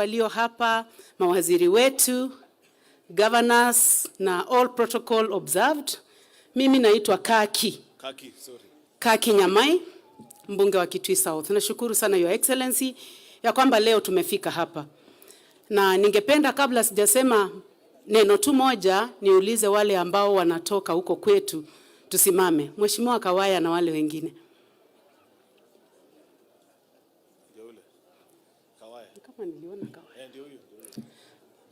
walio hapa, mawaziri wetu, governors na all protocol observed. Mimi naitwa Kaki Nyamai, mbunge wa Kitui South. Nashukuru sana Your Excellency ya kwamba leo tumefika hapa. Na ningependa kabla sijasema neno tu moja niulize wale ambao wanatoka huko kwetu tusimame. Mheshimiwa Kawaya na wale wengine.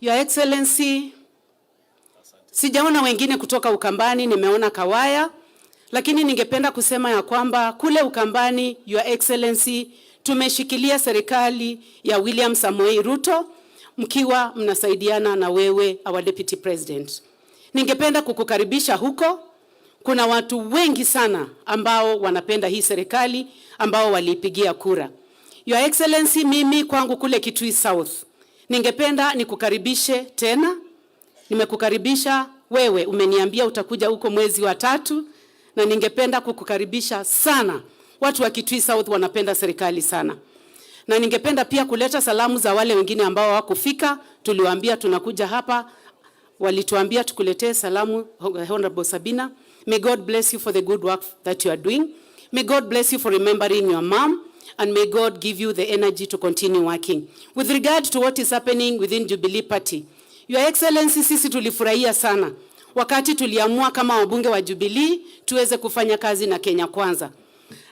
Your Excellency, sijaona wengine kutoka Ukambani, nimeona Kawaya, lakini ningependa kusema ya kwamba kule Ukambani, Your Excellency, tumeshikilia serikali ya William Samoei Ruto, mkiwa mnasaidiana na wewe, our Deputy President. Ningependa kukukaribisha huko. Kuna watu wengi sana ambao wanapenda hii serikali, ambao waliipigia kura. Your Excellency, mimi kwangu kule Kitui South, ningependa nikukaribishe tena. Nimekukaribisha wewe, umeniambia utakuja huko mwezi wa 3, na ningependa kukukaribisha sana. Watu wa Kitui South wanapenda serikali sana. Na ningependa pia kuleta salamu za wale wengine ambao hawakufika. Tuliwaambia tunakuja hapa, walituambia tukuletee salamu. Honorable Sabina, may God bless you for the good work that you are doing. May God bless you for remembering your mom, and may God give you the energy to continue working. With regard to what is happening within Jubilee Party, Your Excellency, sisi tulifurahia sana wakati tuliamua kama wabunge wa Jubilee tuweze kufanya kazi na Kenya Kwanza.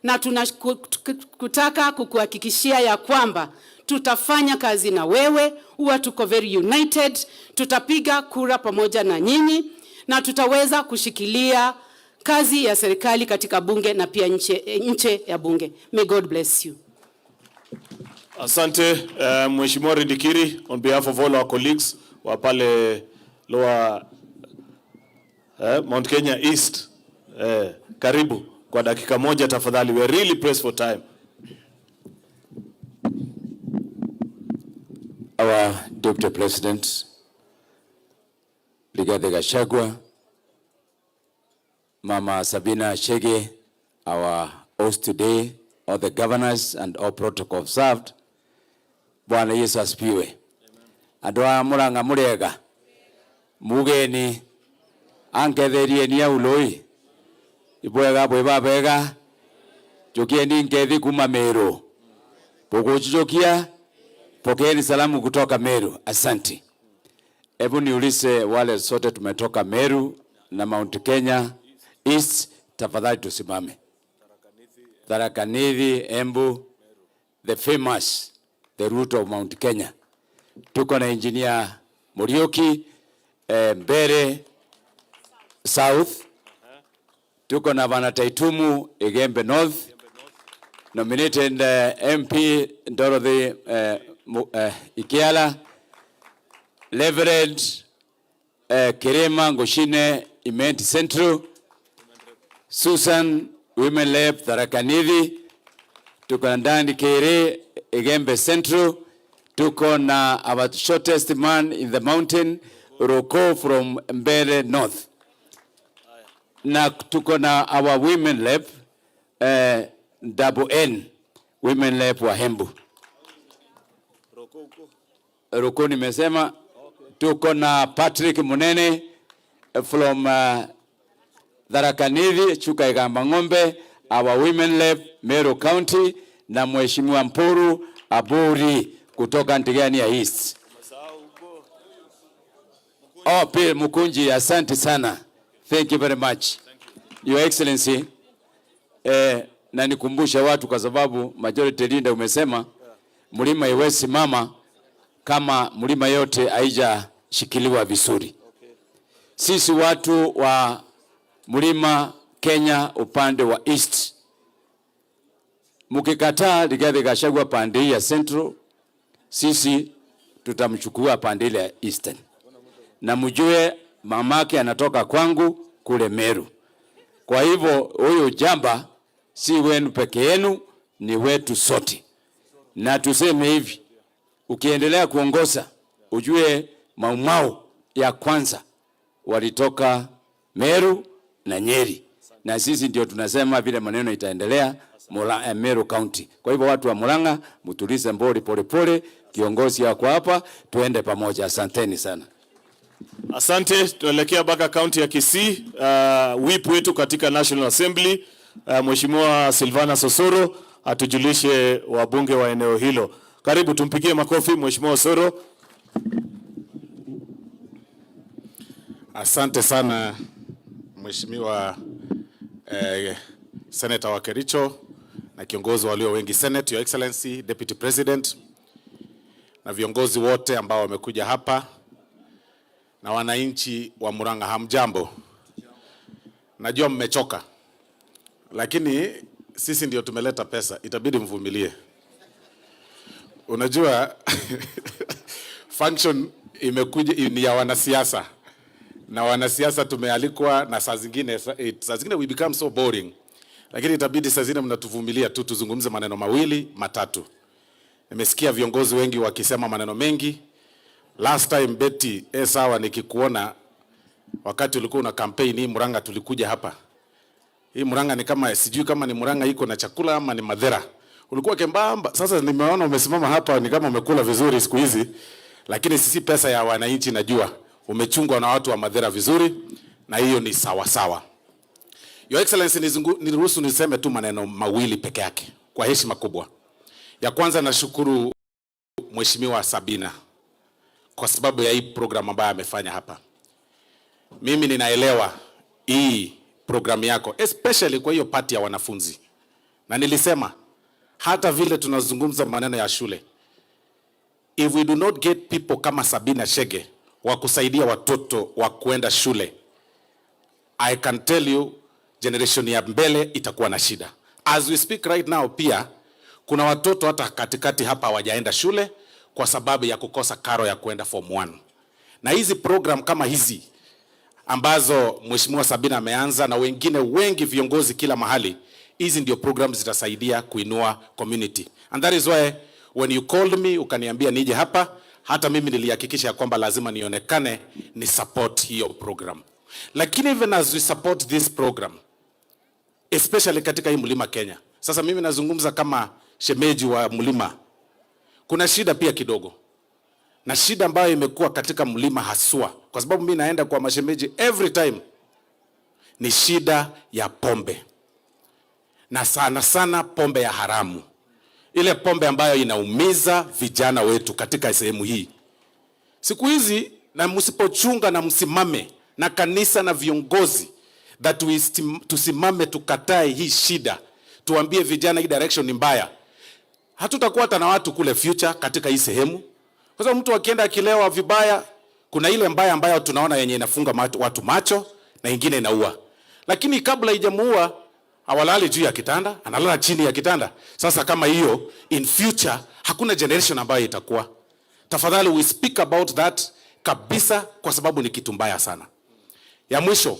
Na tunakutaka kukuhakikishia ya kwamba tutafanya kazi na wewe, huwa tuko very united, tutapiga kura pamoja na nyinyi, na tutaweza kushikilia kazi ya serikali katika bunge na pia nje ya bunge. May God bless you. Asante, Mheshimiwa Ridikiri, on behalf of all our colleagues wa pale Lower Mount Kenya East, karibu kwa dakika moja tafadhali. We are really pressed for time. Our Deputy President, Brigadier Gachagua, Mama Sabina Shege, our host today, all the governors and all protocol observed. Bwana Yesu asifiwe. Adwa Murang'a murega. Mugeni angetherie ni auloi. Ibwega bweba bega. Jokieni ngethi kuma Meru. Pogojokia pokeeni salamu kutoka Meru. Asante. Hebu niulize wale sote tumetoka Meru na Mount Kenya East, tafadhali tusimame. Tharaka Nithi, Embu, the famous, the root of Mount Kenya. Tuko na engineer Murioki, Mbere South. Tuko na Vanataitumu, Igembe North. Nominated MP Dorothy Ikiala. Reverend Kirema Ngoshine, Imenti Central. Susan, Women Lab, Tharaka Nithi. Tuko na Ndandi Kere, Igembe Central. Tuko na our shortest man in the mountain, Roko from Mbere North. Na tuko na our Women Lab, Double N, Women Lab wa Hembu. Roko nimesema. Tuko na Patrick Munene from Tharaka Nithi, Chuka Igamba Ng'ombe, our Women Lab, Murang'a County, na Mheshimiwa Mpuru Aburi kutoka Ntigania East. Oh, Pia Mukunji, asante sana. Thank you very much. Your Excellency, na nikumbusha watu kwa sababu majority leader umesema mlima iwezi mama kama mlima yote haija shikiliwa vizuri. Sisi watu wa mlima Kenya upande wa East, mukikataa Rigathi Gachagua pande ya Central, sisi tutamchukua pande ya Eastern. Na mjue mamake anatoka kwangu kule Meru. Kwa hivyo huyu jamba si wenu peke yenu, ni wetu sote. Na tuseme hivi, ukiendelea kuongoza ujue Maumau ya kwanza walitoka Meru na Nyeri, na sisi ndio tunasema vile maneno itaendelea Murang'a County. Kwa hivyo watu wa Murang'a mutulize mbori pole pole, kiongozi yako hapa, tuende pamoja. Asanteni sana. Asante. Tuelekea Murang'a County ya Kisii. Whip wetu katika National Assembly, Mheshimiwa Silvana Sosoro, atujulishe wabunge wa eneo hilo. Karibu, tumpigie makofi Mheshimiwa Sosoro. Asante sana Mheshimiwa Senator wa Kericho na kiongozi walio wengi Senate, Your Excellency, Deputy President, na viongozi wote ambao wamekuja hapa, na wananchi wa Murang'a, hamjambo. Najua mmechoka, lakini sisi ndio tumeleta pesa, itabidi mvumilie. Unajua function imekuja ni ya wanasiasa, na wanasiasa tumealikwa, na saa zingine we become so boring, lakini itabidi saa zingine mnatuvumilia tu tuzungumze maneno mawili matatu. Nimesikia viongozi wengi wakisema maneno mengi. Last time Betty, sawa, nikikuona wakati ulikuwa una campaign hii Murang'a, tulikuja hapa. Hii Murang'a ni kama, sijui kama ni Murang'a iko na chakula ama ni madhera. Ulikuwa kembamba. Sasa nimeona umesimama hapa ni kama umekula vizuri siku hizi. Lakini sisi pesa ya wananchi najua umechungwa na watu wa madhera vizuri, na hiyo ni sawa sawa. Your Excellency, niruhusu niseme tu maneno mawili peke yake kwa heshima kubwa. Ya kwanza, nashukuru Mheshimiwa Sabina kwa sababu ya hii program ambayo amefanya hapa. Mimi ninaelewa hii program yako, especially kwa hiyo party ya wanafunzi. Na nilisema hata vile tunazungumza maneno ya shule, if we do not get people kama Sabina Chege wa kusaidia watoto wa kuenda shule, I can tell you generation ya mbele itakuwa na shida. As we speak right now, pia kuna watoto hata katikati hapa hawajaenda shule kwa sababu ya kukosa karo ya kuenda form 1. Na hizi program kama hizi ambazo Mheshimiwa Sabina ameanza na wengine wengi viongozi kila mahali, hizi ndio programs zitasaidia kuinua community. And that is why when you called me ukaniambia nije hapa, hata mimi nilihakikisha kwamba lazima nionekane ni support hiyo program. Lakini even as we support this program, especially katika hii Mlima Kenya. Sasa mimi nazungumza kama shemeji wa Mlima. Kuna shida pia kidogo. Na shida ambayo imekuwa katika Mlima haswa, kwa sababu mimi naenda kwa mashemeji every time, ni shida ya pombe. Na sana sana pombe ya haramu. Ile pombe ambayo inaumiza vijana wetu katika sehemu hii. Siku hizi, na msipochunga na msimame na kanisa na viongozi, that we tusimame tukatae hii shida, tuambie vijana hii direction ni mbaya, hatutakuwa hata na watu kule future katika hii sehemu. Kwa sababu mtu akienda akilewa vibaya, kuna ile mbaya ambayo tunaona yenye inafunga watu macho na ingine inaua. Lakini kabla haijamuua, hawalali juu ya kitanda, analala chini ya kitanda. Sasa kama hiyo, in future hakuna generation ambayo itakuwa. Tafadhali we speak about that kabisa, kwa sababu ni kitu mbaya sana. Ya mwisho,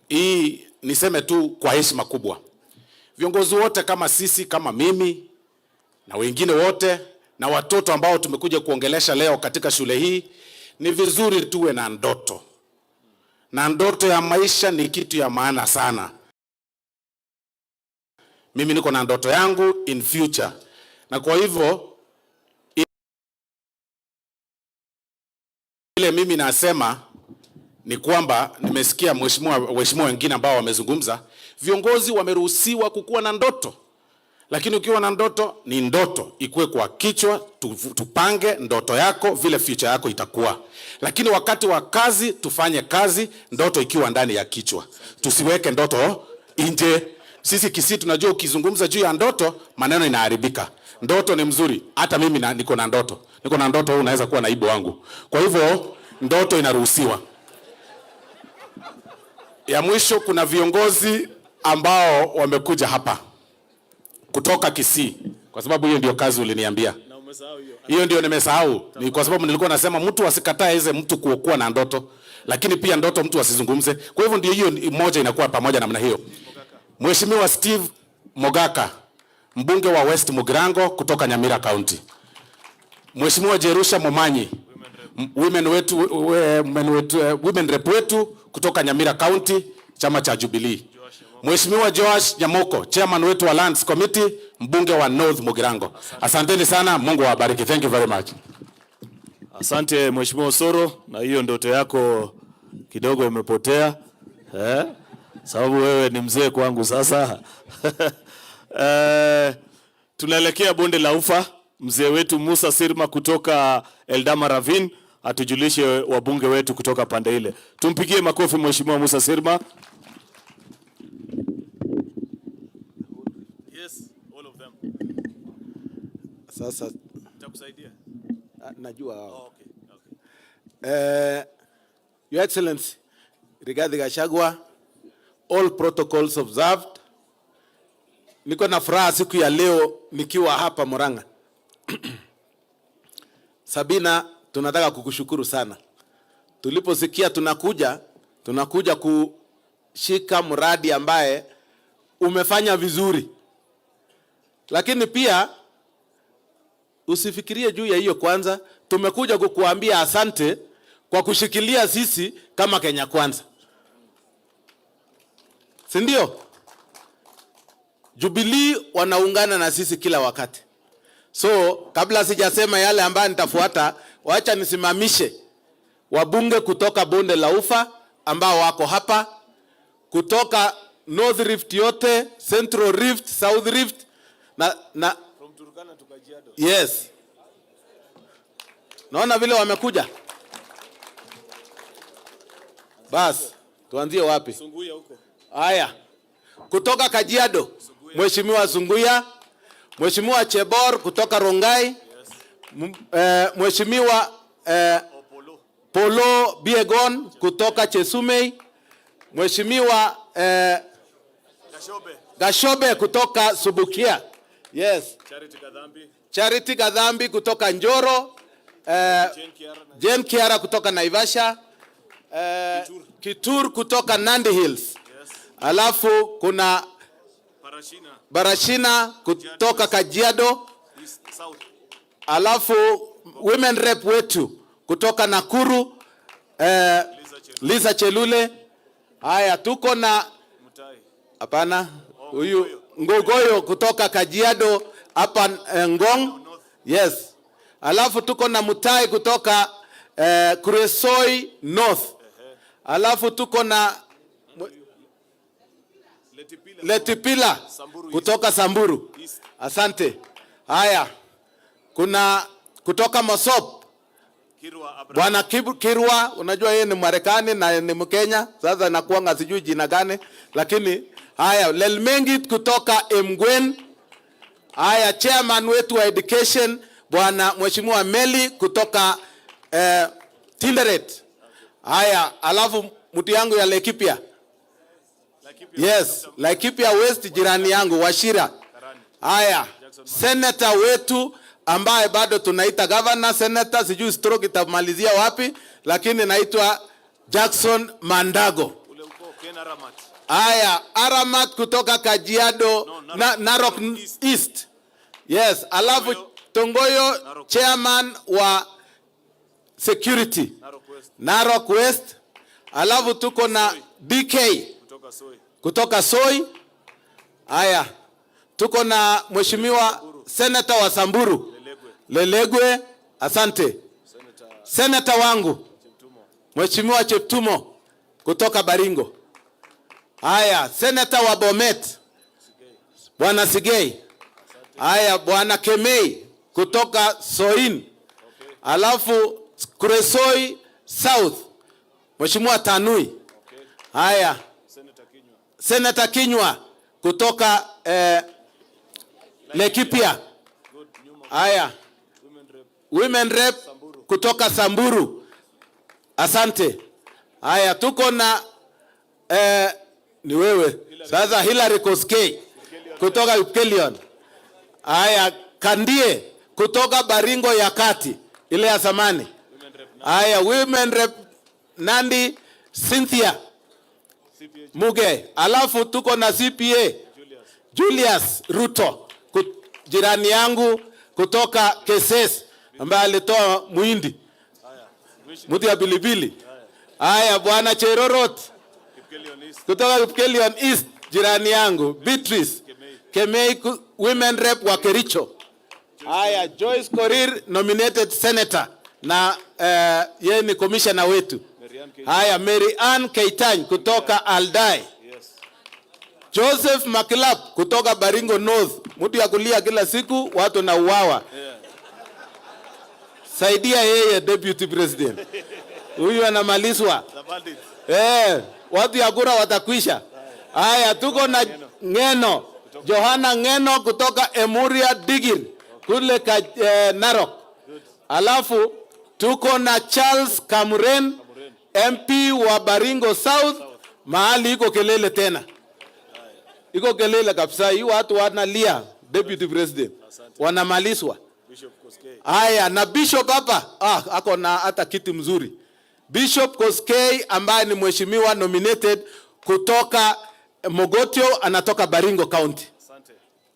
hii niseme tu kwa heshima kubwa. Viongozi wote kama sisi, kama mimi na wengine wote na watoto ambao tumekuja kuongelesha leo katika shule hii, ni vizuri tuwe na ndoto. Na ndoto ya maisha ni kitu ya maana sana. Mimi niko na ndoto yangu in future. Na kwa hivyo ile mimi nasema ni kwamba nimesikia waheshimiwa wengine ambao wamezungumza, viongozi wameruhusiwa kukuwa na ndoto. Lakini ukiwa na ndoto, ni ndoto ikuwe kwa kichwa, tupange ndoto yako vile future yako itakuwa. Lakini wakati wa kazi tufanye kazi, ndoto ikiwa ndani ya kichwa. Tusiweke ndoto nje. Sisi Kisii tunajua ukizungumza juu ya ndoto, maneno inaharibika. Ndoto ni mzuri. Hata mimi niko na ndoto. Niko na ndoto, unaweza kuwa naibu wangu. Kwa hivyo ndoto inaruhusiwa. Ya mwisho, kuna viongozi ambao wamekuja hapa kutoka Kisii, kwa sababu hiyo ndio kazi uliniambia. Na umesahau hiyo. Hiyo ndio nimesahau. Ni kwa sababu nilikuwa nasema mtu asikatae hizo mtu kuwa na ndoto, lakini pia ndoto mtu asizungumze. Kwa hivyo ndio hiyo moja inakuwa pamoja namna hiyo. Mheshimiwa Steve Mogaka, mbunge wa West Mugirango kutoka Nyamira County. Mheshimiwa Jerusha Momanyi, women rep wetu kutoka Nyamira County, chama cha Jubilee. Mheshimiwa Joash Nyamoko, chairman wetu wa Lands Committee mbunge wa North Mugirango. Asanteni sana, Mungu awabariki. Thank you very much. Asante Mheshimiwa Osoro, na hiyo ndoto yako kidogo imepotea. Sababu wewe ni mzee kwangu sasa. Tunaelekea bonde la Ufa. Mzee wetu Musa Sirma kutoka Eldama Ravine atujulishe wabunge wetu kutoka pande ile. Tumpigie makofi Mheshimiwa Musa Sirma. Yes, all of them. Sasa nitakusaidia. Najua. Oh, okay. Your Excellency, Rigathi Gachagua, all protocols observed. Niko na furaha siku ya leo nikiwa hapa Murang'a. Sabina, tunataka kukushukuru sana. Tuliposikia tunakuja kushika mradi ambaye umefanya vizuri. Lakini pia usifikirie juu ya hiyo kwanza, tumekuja kukuambia asante kwa kushikilia sisi kama Kenya Kwanza. Si ndio? Jubilee wanaungana na sisi kila wakati. So, kabla sijasema yale ambayo nitafuata, wacha nisimamishe wabunge kutoka bonde la Ufa ambao wako hapa, kutoka North Rift yote, Central Rift, South Rift na From Turkana to Kajiado. Yes. Naona vile wamekuja. Bas, tuanzie wapi? Sunguya huko. Haya. Kutoka Kajiado, Mheshimiwa Sunguya, Mheshimiwa Chebor kutoka Rongai, Mheshimiwa Polo Biegon kutoka Chesumei, Mheshimiwa Gashobe kutoka Subukia. Yes. Charity Gadhambi kutoka Njoro, Jen Kiara kutoka Naivasha, Kitur kutoka Nandi Hills. Yes. Alafu kuna Barashina kutoka Kajiado. Alafu women rep wetu kutoka Nakuru, Lisa Chelule. Haya, tuko na hapana, huyu Ngogoyo kutoka Kajiado hapa Ngong. Yes. Alafu tuko na Mutai kutoka Kuresoi North. Alafu tuko na Letipila kutoka Samburu. Asante. Haya. Kuna kutoka Mosop Bwana Kirwa, unajua yeye ni Marekani na ni Mkenya. Sasa nakuanga sijui jina gani, lakini haya, Lelmengit kutoka Mgwen. Haya, chairman wetu wa education Bwana Mheshimiwa Meli kutoka Tinderet. Haya, alafu mtu yangu ya Laikipia. Yes, Laikipia West, jirani yangu Washira. Haya, senator wetu ambaye bado tunaita governor senator, sijui stroke itamalizia wapi, lakini naitwa Jackson Mandago. Haya, Aramat kutoka Kajiado, Narok East. Yes, alafu Tongoyo chairman wa security Narok West. Alafu tuko na DK kutoka Soi. Haya, tuko na Mheshimiwa senator wa Samburu Lelegwe. Asante. Senator wangu Mheshimiwa Cheptumo kutoka Baringo. Haya, senator wa Bomet Bwana Sigei. Haya, Bwana Kemei kutoka Soin. Alafu Kuresoi South Mheshimiwa Tanui. Haya, Senator Kinywa kutoka Laikipia. Haya, women rep kutoka Samburu. Asante. Haya, tuko na ni wewe sasa, Hillary Koskei kutoka Upkelion. Haya, Kandie kutoka Baringo ya Kati ile ya zamani. Haya, women rep Nandi Cynthia Muge. Alafu tuko na CPA Julius Ruto jirani yangu kutoka Keses ambaye alitoa muhindi mti ya bilibili. Haya, Bwana Cherorot kutoka Upkelion East jirani yangu Beatrice Kemei women rep wa Kericho. Haya, Joyce Korir nominated senator na yeye ni commissioner wetu. Haya, Mary Ann Keitany kutoka Aldai. Joseph Makilap kutoka Baringo North. Mtu ya kulia kila siku, watu na uwawa. Saidia yeye deputy president. Huyu anamalizwa. Watu ya kura watakwisha. Haya, tuko na Ngeno. Johanna Ngeno kutoka Emuria Digir kule Narok. Alafu tuko na Charles Kamuren MP wa Baringo South. Mahali iko kelele tena. Iko kelele kabisa. Hii watu wanalia deputy president. Wanamalizwa. Haya, na Bishop hapa. Ako na hata kiti mzuri. Bishop Koskei ambaye ni mheshimiwa nominated kutoka Mogotio, anatoka Baringo County.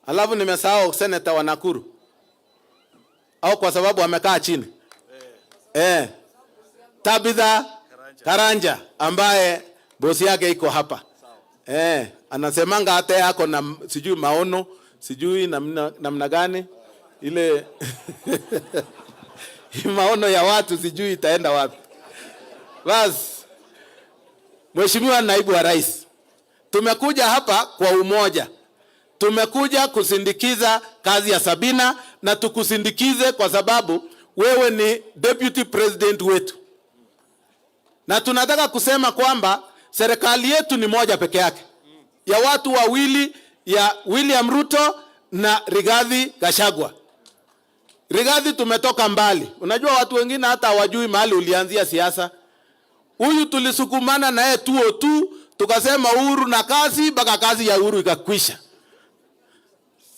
Alafu nimesahau senator wa Nakuru. Au kwa sababu amekaa chini. Tabitha Karanja ambaye bosi yake iko hapa. Anasemanga hata yako na sijui maono, sijui namna gani ile maono ya watu sijui itaenda wapi. Bas, Mheshimiwa Naibu wa Rais, tumekuja hapa kwa umoja. Tumekuja kusindikiza kazi ya Sabina na tukusindikize kwa sababu wewe ni deputy president wetu. Na tunataka kusema kwamba serikali yetu ni moja peke yake. Ya watu wawili, ya William Ruto na Rigathi Gachagua. Rigathi tumetoka mbali. Unajua watu wengine hata hawajui mahali ulianzia siasa. Huyu tulisukumana na yeye 202, tukasema uhuru na kazi, mpaka kazi ya uhuru ikakwisha.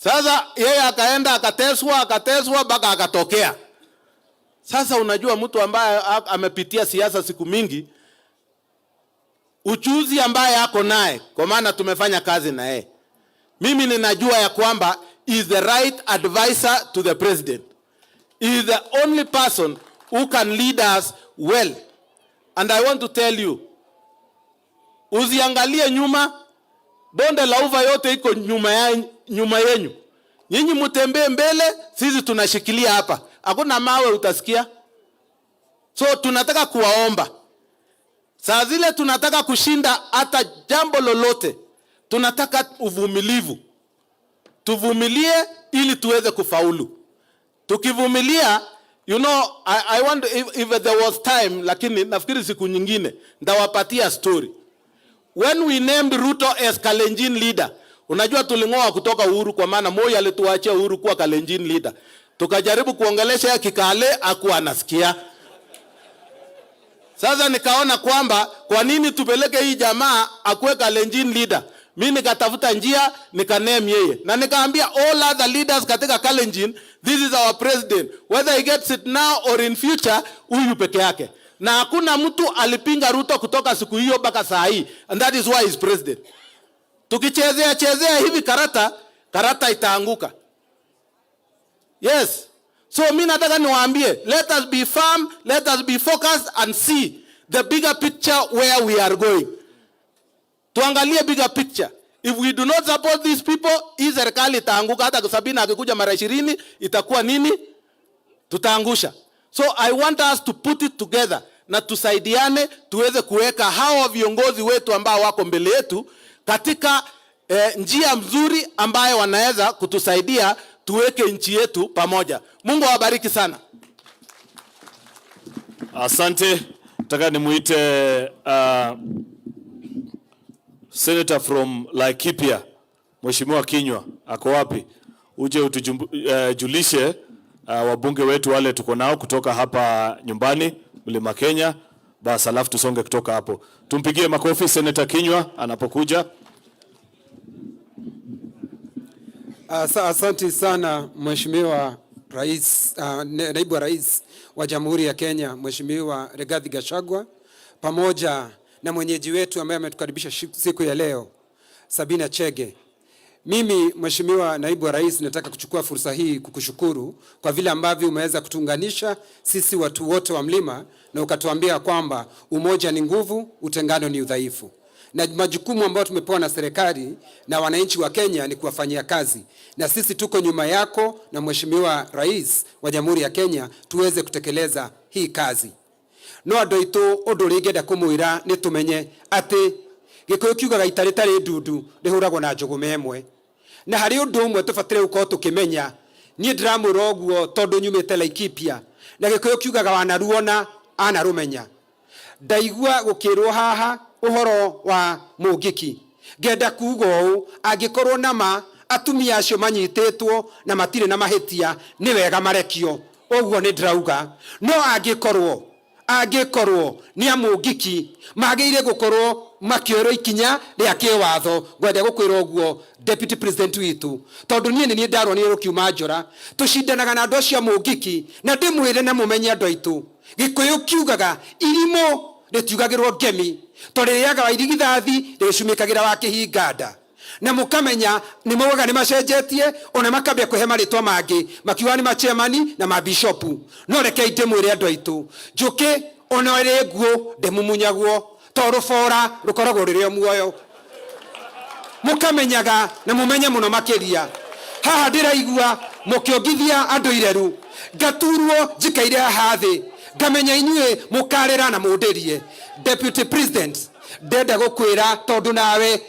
Sasa yeye akaenda akateswa mpaka akatokea. Sasa unajua mtu ambaye amepitia siasa siku mingi, uchuzi ambaye ako naye, kwa maana tumefanya kazi na yeye. Mimi ninajua ya kwamba is the right advisor to the president. He is the only person who can lead us well. And I want to tell you, usiangalie nyuma, bonde la ufa yote iko nyuma yenu. Nyinyi mtembee mbele, sisi tunashikilia hapa. Hakuna mawe utasikia. So tunataka kuwaomba. Saa zile tunataka kushinda hata jambo lolote. Tunataka uvumilivu. Tuvumilie ili tuweze kufaulu. Tukivumilia, you know, I wonder if there was time, lakini nafikiri siku nyingine ndawapatia story. When we named Ruto as Kalenjin leader, unajua tulingoa kutoka Uhuru kwa maana Moi alituachia Uhuru kuwa Kalenjin leader. Tukajaribu kuongelesha ya Kikale, hakuwa anasikia. Sasa nikaona kwamba kwa nini tupeleke hii jamaa akuwe Kalenjin leader. Mimi nikatafuta njia, nikaname yeye. Na nikaambia all other leaders katika Kalenjin, this is our president. Whether he gets it now or in future, huyu peke yake. Na hakuna mtu alipinga Ruto kutoka siku hiyo mpaka saa hii. And that is why he is president. Tukichezea hivi karata itaanguka. Yes. So mimi nataka niwaambie, let us be firm, let us be focused and see the bigger picture where we are going. Tuangalie bigger picture. If we do not support these people, hii serikali itaanguka. Hata Sabina akikuja mara 20 itakuwa nini? Tutaangusha. So I want us to put it together na tusaidiane tuweze kuweka hawa viongozi wetu ambao wako mbele yetu katika njia mzuri ambayo wanaweza kutusaidia tuweke nchi yetu pamoja. Mungu awabariki sana. Asante. Nataka nimuite Senator from Laikipia, Mheshimiwa Kinywa, ako wapi? Uje utujulishe wabunge wetu wale tuko nao kutoka hapa nyumbani Mlima Kenya. Basi alafu tusonge kutoka hapo. Tumpigie makofi Senator Kinywa anapokuja. Asante sana Mheshimiwa Rais, Naibu wa Rais wa Jamhuri ya Kenya, Mheshimiwa Rigathi Gachagua, pamoja na mwenyeji wetu ambaye ametukaribisha siku ya leo, Sabina Chege. Mimi Mheshimiwa Naibu wa Rais, nataka kuchukua fursa hii kukushukuru kwa vile ambavyo umeweza kutuunganisha sisi watu wote wa mlima na ukatuambia kwamba umoja ni nguvu, utengano ni udhaifu. na majukumu ambayo tumepewa na serikali na wananchi wa Kenya ni kuwafanyia kazi, na sisi tuko nyuma yako na Mheshimiwa Rais wa Jamhuri ya Kenya tuweze kutekeleza hii kazi. No andũ aitũ ũndũ ũrĩa ingĩenda kũmwĩra nĩ tũmenye atĩ Gĩkũyũ kiugaga ita rĩtarĩ ndundu rĩhũragwo na njũgũma ĩmwe, na harĩ ũndũ ũmwe tũbataire gũkorwo tũkĩmenya. Niĩ ndĩramwĩra ũguo tondũ nyumĩte Laikipia, na Gĩkũyũ kiugaga wanaruona anarũmenya. Ndaigua gũkĩrwo haha ũhoro wa mũngĩki, ngenda kuuga ũũ, angĩkorwo nama atumia acio manyitĩtwo na matirĩ na mahĩtia nĩ wega marekio, ũguo nĩ ndĩrauga. No angĩkorwo nĩ amũngĩki magĩrĩire gũkorwo makĩoerwo ikinya rĩa kĩwatho. Ngwenda gũkwĩra ũguo Deputy President witũ, tondũ niĩ nĩ ndaronire rũkiuma njora tũcindanaga na andũ acio amũngĩki, na ndĩmwĩre na mũmenye andũ aitũ, Gĩkũyũ kiugaga irimũ rĩtiugagĩrwo ngemi, tondũ rĩrĩaga wa irigithathi rĩcumĩkagĩra wa kĩhinganda, na mũkamenya nĩ maugaga nĩ macenjetie, ona makambia kũhe marĩtwa mangĩ makiuga nĩ machairmani na mabishopu. No rekei ndĩmwĩre andũ aitũ, njũkĩ ona ĩrĩ nguo ndĩmumunyagwo, tondũ rũbora rũkoragwo rũrĩ o muoyo. Mũkamenyaga na mũmenye mũno makĩria. Haha ndĩraigua mũkĩongithia andũ ireru, ngaturwo njikaire haha thĩ, ngamenya inyuĩ mũkarĩra na mũndĩrie. Deputy President, ndenda gũkwĩra tondũ nawe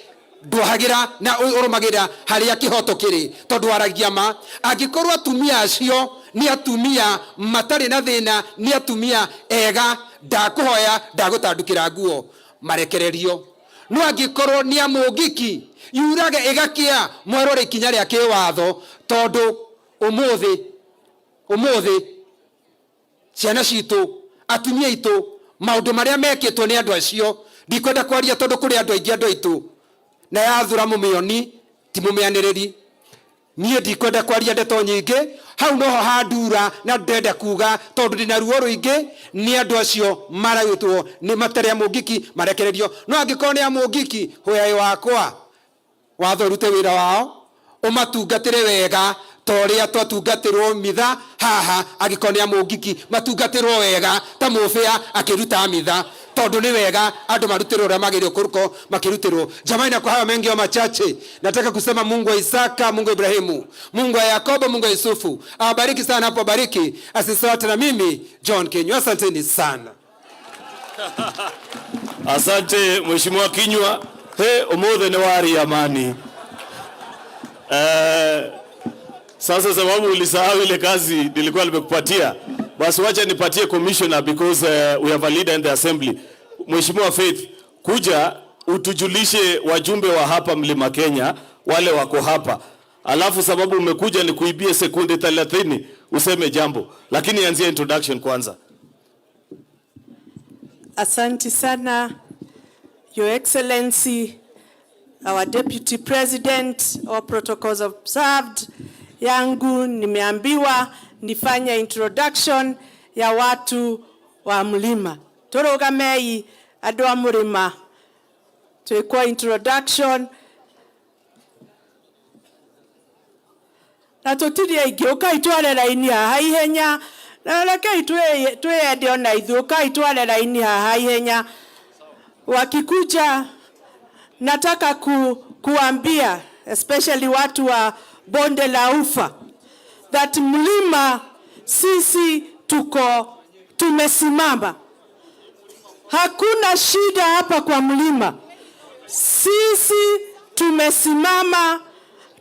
ndwahagira na ũrũmagĩra harĩa kĩhoto kĩrĩ, tondũ waragia ma. Angĩkorwo atumia acio nĩ atumia matarĩ na thĩna, nĩ atumia ega, ndakũhoya ndagũtandũkĩra nguo marekererio. No angĩkorwo nĩ amũngĩki yurage ĩgakĩa mwerore ikinya rĩa kĩwatho, tondũ ũmũthĩ ciana citũ, atumia aitũ, maũndũ marĩa mekĩtwo nĩ andũ acio ndikwenda kwaria, tondũ kũrĩ andũ aingĩ andũ aitũ na yathura mũmĩoni ti mũmĩanĩrĩri. Niĩ ndikwenda kwaria ndeto nyingĩ, hau noho handura na ndenda kuga, tondũ ndĩna ruo rũingĩ nĩ andũ acio maragĩtwo nĩ matarĩ amũngĩki marekererio. No angĩkorwo nĩ amũngĩki, hũyaĩ wakwa watho rute wĩra wao, ũmatungatĩre wega ta ũrĩa twatungatĩrwo mitha haha. Angĩkorwo nĩ amũngĩki matungatĩrwo wega ta mũbĩa akĩruta mitha, tondũ nĩ wega andũ marutĩrwo ũrĩa magĩrĩirwo kũrutwo makĩrutĩrwo. Jamani, na kwa hayo mengi wa machache, nataka kusema Mungu wa Isaka, Mungu wa Ibrahimu, Mungu wa Yakobo, Mungu wa Yusufu awabariki sana hapo, bariki asisote. Na mimi John Kinywa, asanteni sana. Asante Mheshimiwa Kinywa. Umothe ni wari amani. Sasa sababu ulisahau ile kazi nilikuwa nimekupatia, basi wacha nipatie commissioner, because we have a leader in the assembly. Mheshimiwa Faith, kuja utujulishe wajumbe wa hapa Mlima Kenya wale wako hapa, alafu sababu umekuja ni kuibie sekunde 30 useme jambo, lakini anzia introduction kwanza. Asante sana Your Excellency, our Deputy President, all protocols observed. Yangu nimeambiwa nifanye introduction ya watu wa mlima. Torogamei andũ a mũrĩma. Twĩkwo introduction. Na tũtirĩ aingĩ, ũkai tware raini haha ihenya. Na rekei twĩende ona ithuĩ, ũkai tware raini haha ihenya. Wakikuja nataka kuambia especially watu wa bonde la Ufa that mlima sisi tumesimama. Hakuna shida hapa kwa mlima. Sisi tumesimama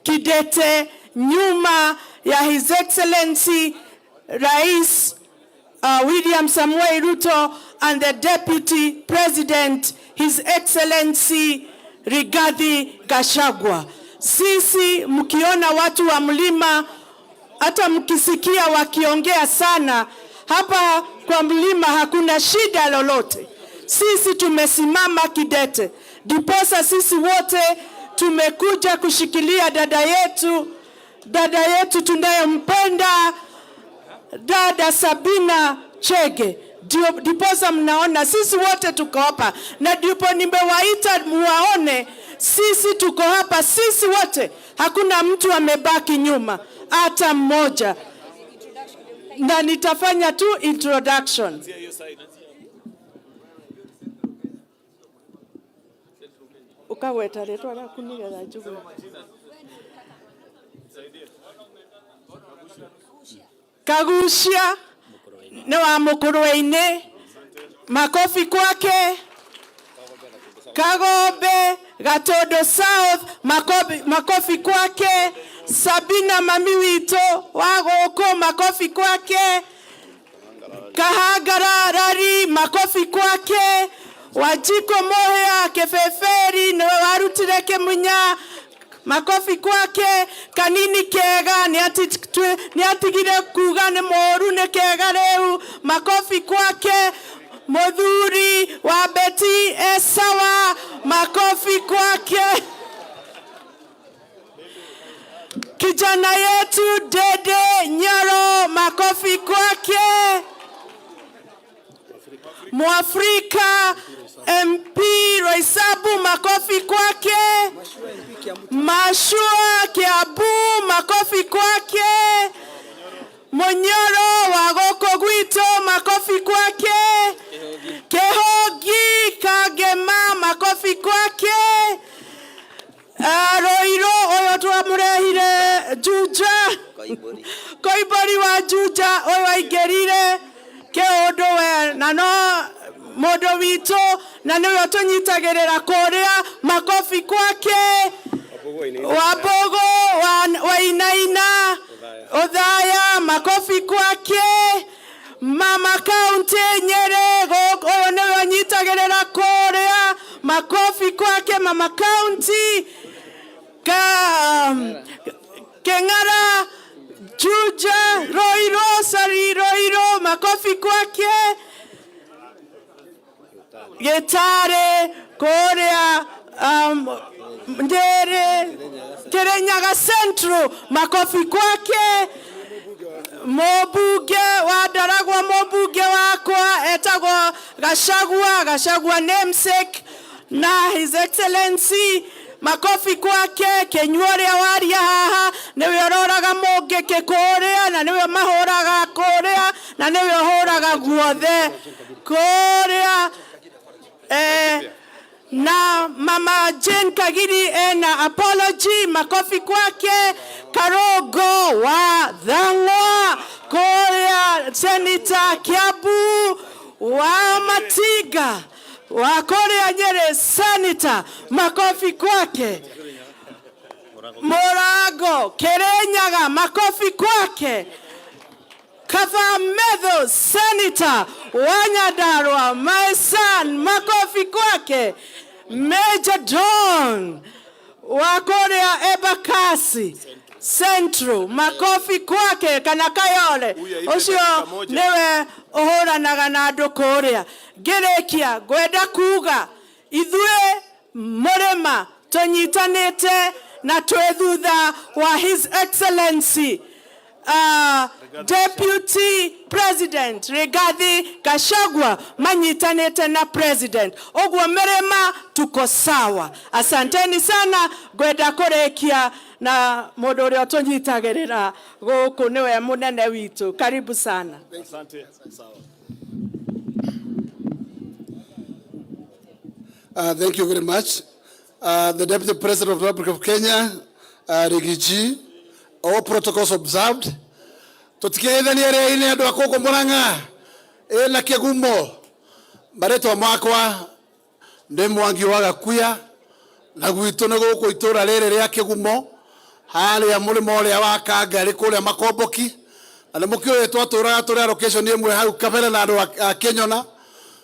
kidete nyuma ya His Excellency Rais William Samuel Ruto and the Deputy President His Excellency Rigathi Gachagua. Sisi mkiona watu wa mlima, hata mkisikia wakiongea sana, hapa kwa mlima hakuna shida lolote. Sisi tumesimama kidete. Diposa sisi wote tumekuja kushikilia dada yetu tunayempenda, dada Sabina Chege. Diposa mnaona sisi wote tuko hapa, na ndipo nimewaita muwaone sisi tuko hapa, sisi wote, hakuna mtu amebaki nyuma hata mmoja. Na nitafanya tu introduction. ukaweta retwa gaku nigetha njugu Kagucia ni wa Mukurweini, makofi kwake. Kagombe Gatondo South, makofi kwake. Sabina mami wito wa goko, makofi kwake. Kahangara Rari, makofi kwake. Wajiko Mohea Kefeferi niwe warutire Kimunya, makofi kwake. Kanini Kega ni atigire kuga ni moru ni kega reu, makofi kwake. Modhuri wa Beti Esawa, makofi kwake. Kijana yetu Dede Nyaro, makofi kwake. Mwafrika MP Roysabu, makofi kwake. Mashua Kiabu, makofi kwake. Monyoro wa goko gwito, makofi kwake. Kehogi Kagema, makofi kwake. Roiro oyo twamurehire Juja Koibori wa Juja oyo aigerire Keondo we na no modo wito na niwe tunyitagerera korea, makofi kwake. Wabogo wa Inaina Odhaya, makofi kwake. Mama County Nyerego oyo niwe anyitagerera korea, makofi kwake Mama County. Kengara Juja Roiro Sari Roiro, makofi kwake. Getare Korea Ndere Kirinyaga Central, makofi kwake. Mobuge wa Daragwa, mobuge wakwa etagwa Gachagua namesake na His Excellency, makofi kwake. Kenywore waria haha niwe aroraga moge ke Korea na niwe mahoraga Korea na niwe horaga guothe Korea. Na Mama Jane Kagiri na apology, makofi kwake. Karogo wa Dhangwa Korea, Senator Kiabu wa Matiga wa Korea Nyere Senator, makofi kwake. Murang'a Kirinyaga, makofi kwake. Kakamega Senator wa Nyandarua, my son, makofi kwake. Major Don wa Korea Embakasi Central, makofi kwake. Kana Kayole ucio niwe uhuranaga na andu Korea. Gerekia gwenda kuga ithue murima tunyitanite na twethutha wa His Excellency Deputy President Rigathi Gachagua, manyitanite na President ogwo mirima tuko sawa. Asanteni sana. Gwenda kurekia na mundu uria tunyitagerera guku niwe munene witu. Karibu sana. Asante. Sawa. Thank you very much. The Deputy President of the Republic of Kenya, Rigiji, all protocols observed. Tutikethania reine andu akoko Murang'a ila Kigumo maretwa makwa ndi Mwangi wa Gakuya na gwitu ni guku itura riri ria Kigumo haria murimo uria wa Kangari kuria Makomboki na ni mukio twaturaga turi location imwe hau kabere na andu a Kinyona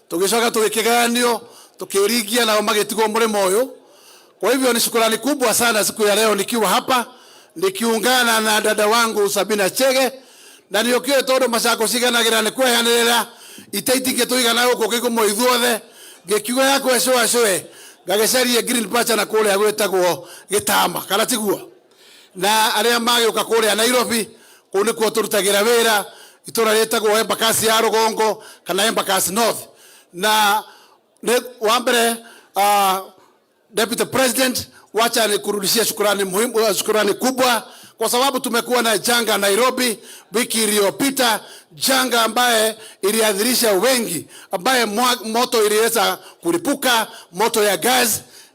tugicoka tugikiganio tukirigia na magitigwo murimo uyu. Kwa hivyo ni shukrani kubwa sana siku ya leo nikiwa hapa nikiungana na dada wangu Sabina Chege na niokio todo macako ciganagira ni kwehanirira itaitinge tuigana guko Kigumo ithuothe ngikiuga yako ecoe gagecarie green patch na kuria gwetagwo Gitamba kana tiguo na aria magiuka kuria Nairobi kuu ni kuo turutagira wira itura retagwo Embakasi ya Rugongo kana Embakasi North. Na wa mbere Deputy President, wacha nikurudishia shukrani muhimu, shukrani kubwa kwa sababu tumekuwa na janga Nairobi wiki iliyopita, janga ambaye iliadhirisha wengi, ambaye moto iliweza kulipuka, moto ya gas,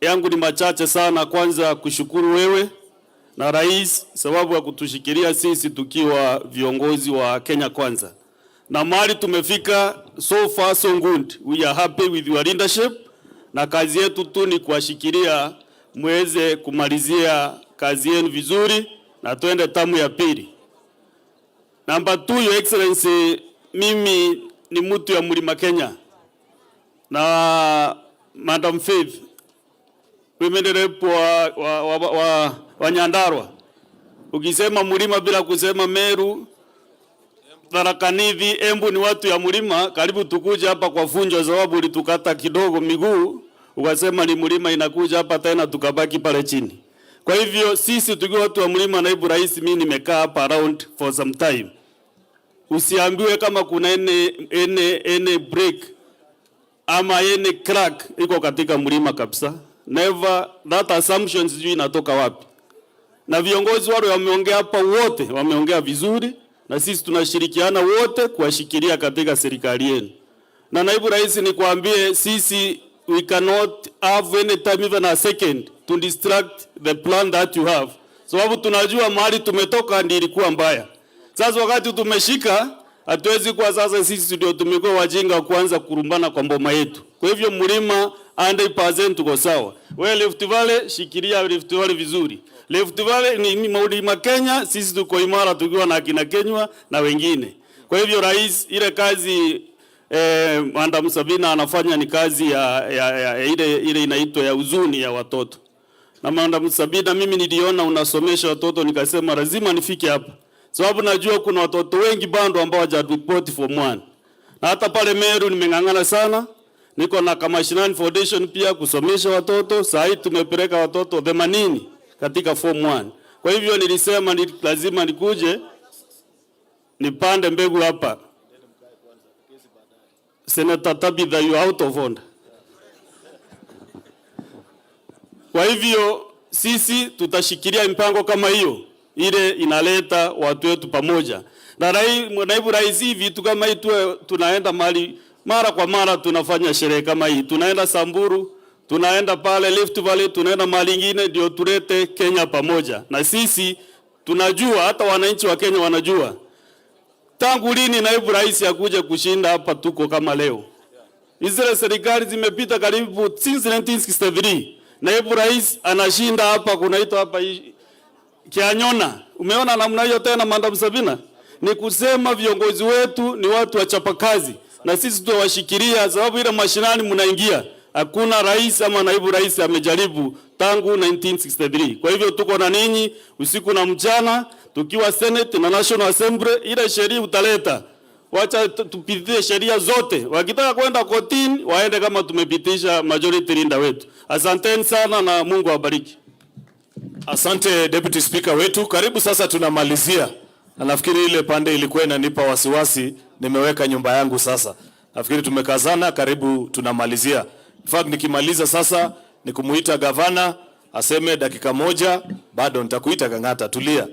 yangu ni machache sana. Kwanza kushukuru wewe na rais sababu ya kutushikilia sisi tukiwa viongozi wa Kenya Kwanza. Na mahali tumefika, so far so good. We are happy with your leadership. Na kazi yetu tu ni kuwashikilia muweze kumalizia kazi yenu vizuri na tuende tamu ya pili. Number 2, Your Excellency, mimi ni mtu ya Mlima Kenya. Na Madam Faith, women rep wa Nyandarua. Ukisema Mlima bila kusema Meru, Tharaka Nithi, Embu ni watu ya Mlima, karibu tukuja hapa kwa funjo sababu ulitukata kidogo miguu, ukasema ni Mlima inakuja hapa tena tukabaki pale chini. Kwa hivyo sisi tukiwa watu wa Mlima, naibu rais, mimi nimekaa hapa around for some time. Usiambiwe kama kuna ene break ama ene crack iko katika Mlima kabisa. Never, that assumption sijui inatoka wapi. Na viongozi wale wameongea hapa wote, wameongea vizuri na sisi tunashirikiana wote kuwashikilia katika serikali yenu. Na naibu rais, nikwambie sisi we cannot have any time even a second to distract the plan that you have. Sababu tunajua mahali tumetoka ndiyo ilikuwa mbaya. Sasa wakati tumeshika, hatuwezi kuwa sasa sisi ndio tumekuwa wajinga kuanza kurumbana kwa mboma yetu. Kwa hivyo Mlima 100% tuko sawa. Wewe Rift Valley, shikilia Rift Valley vizuri. Rift Valley ni Mlima Kenya, sisi tuko imara tukiwa na kina Kenywa na wengine. Kwa hivyo rais, ile kazi Madam Sabina anafanya ni kazi ya ile inaitwa ya huzuni ya watoto. Na Madam Sabina, mimi niliona unasomesha watoto nikasema lazima nifike hapa. Sababu najua kuna watoto wengi bado ambao hawajaripoti form 1. Na hata pale Meru nimeng'ang'ana sana. Niko na Kamashinani Foundation pia kusomesha watoto. Sasa hivi tumepeleka watoto 80 katika form 1. Kwa hivyo nilisema lazima nikuje nipande mbegu hapa. Senator Tabitha, you out of order. Kwa hivyo sisi tutashikilia mpango kama hiyo, ile inaleta watu wetu pamoja. Na naibu rais, hivi vitu kama hii tunaenda mara kwa mara tunafanya sherehe kama hii. Tunaenda Samburu, tunaenda pale Rift Valley, tunaenda mahali nyingine ndio tulete Kenya pamoja. Na sisi tunajua, hata wananchi wa Kenya wanajua. Tangu lini naibu rais akuja kushinda hapa tuko kama leo? Israel serikali zimepita karibu since 1963. Naibu rais anashinda hapa, kunaitwa hapa Kinyona. Umeona namna hiyo tena Madam Sabina? Ni kusema viongozi wetu ni watu wachapakazi na sisi tuwashikilia, sababu ile mashinani mnaingia hakuna rais ama naibu rais amejaribu tangu 1963. Kwa hivyo tuko na ninyi usiku na mchana, tukiwa Senate na National Assembly. Ile sheria utaleta, wacha tupitie sheria zote. Wakitaka kwenda kotini waende kama tumepitisha majority linda wetu. Asanteni sana na Mungu awabariki. Asante Deputy Speaker wetu. Karibu sasa tunamalizia. Na nafikiri ile pande ilikuwa inanipa wasiwasi, nimeweka nyumba yangu sasa. Nafikiri tumekazana, karibu tunamalizia. In fact nikimaliza sasa ni kumuita gavana aseme dakika moja, bado nitakuita Kang'ata, tulia.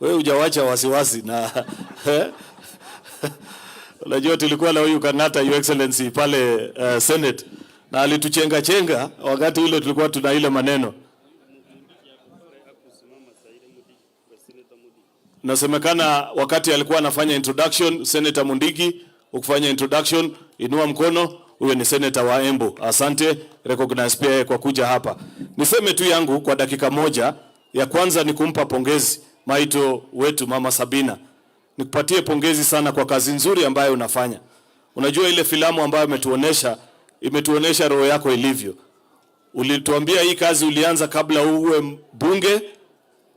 Wewe hujawacha wasiwasi na unajua tulikuwa na huyu Kang'ata Your Excellency pale Senate na alituchenga wakati ule tulikuwa tuna ile maneno. Nasemekana wakati alikuwa anafanya introduction, Senator Mundigi, ukifanya introduction, inua mkono, huyo ni Senator wa Embu. Asante, recognize pia kwa kuja hapa. Niseme tu yangu kwa dakika moja, ya kwanza ni kumpa pongezi maito wetu Mama Sabina. Nikupatie pongezi sana kwa kazi nzuri ambayo unafanya. Unajua ile filamu ambayo imetuonesha roho yako ilivyo. Ulituambia hii kazi ulianza kabla uwe bunge,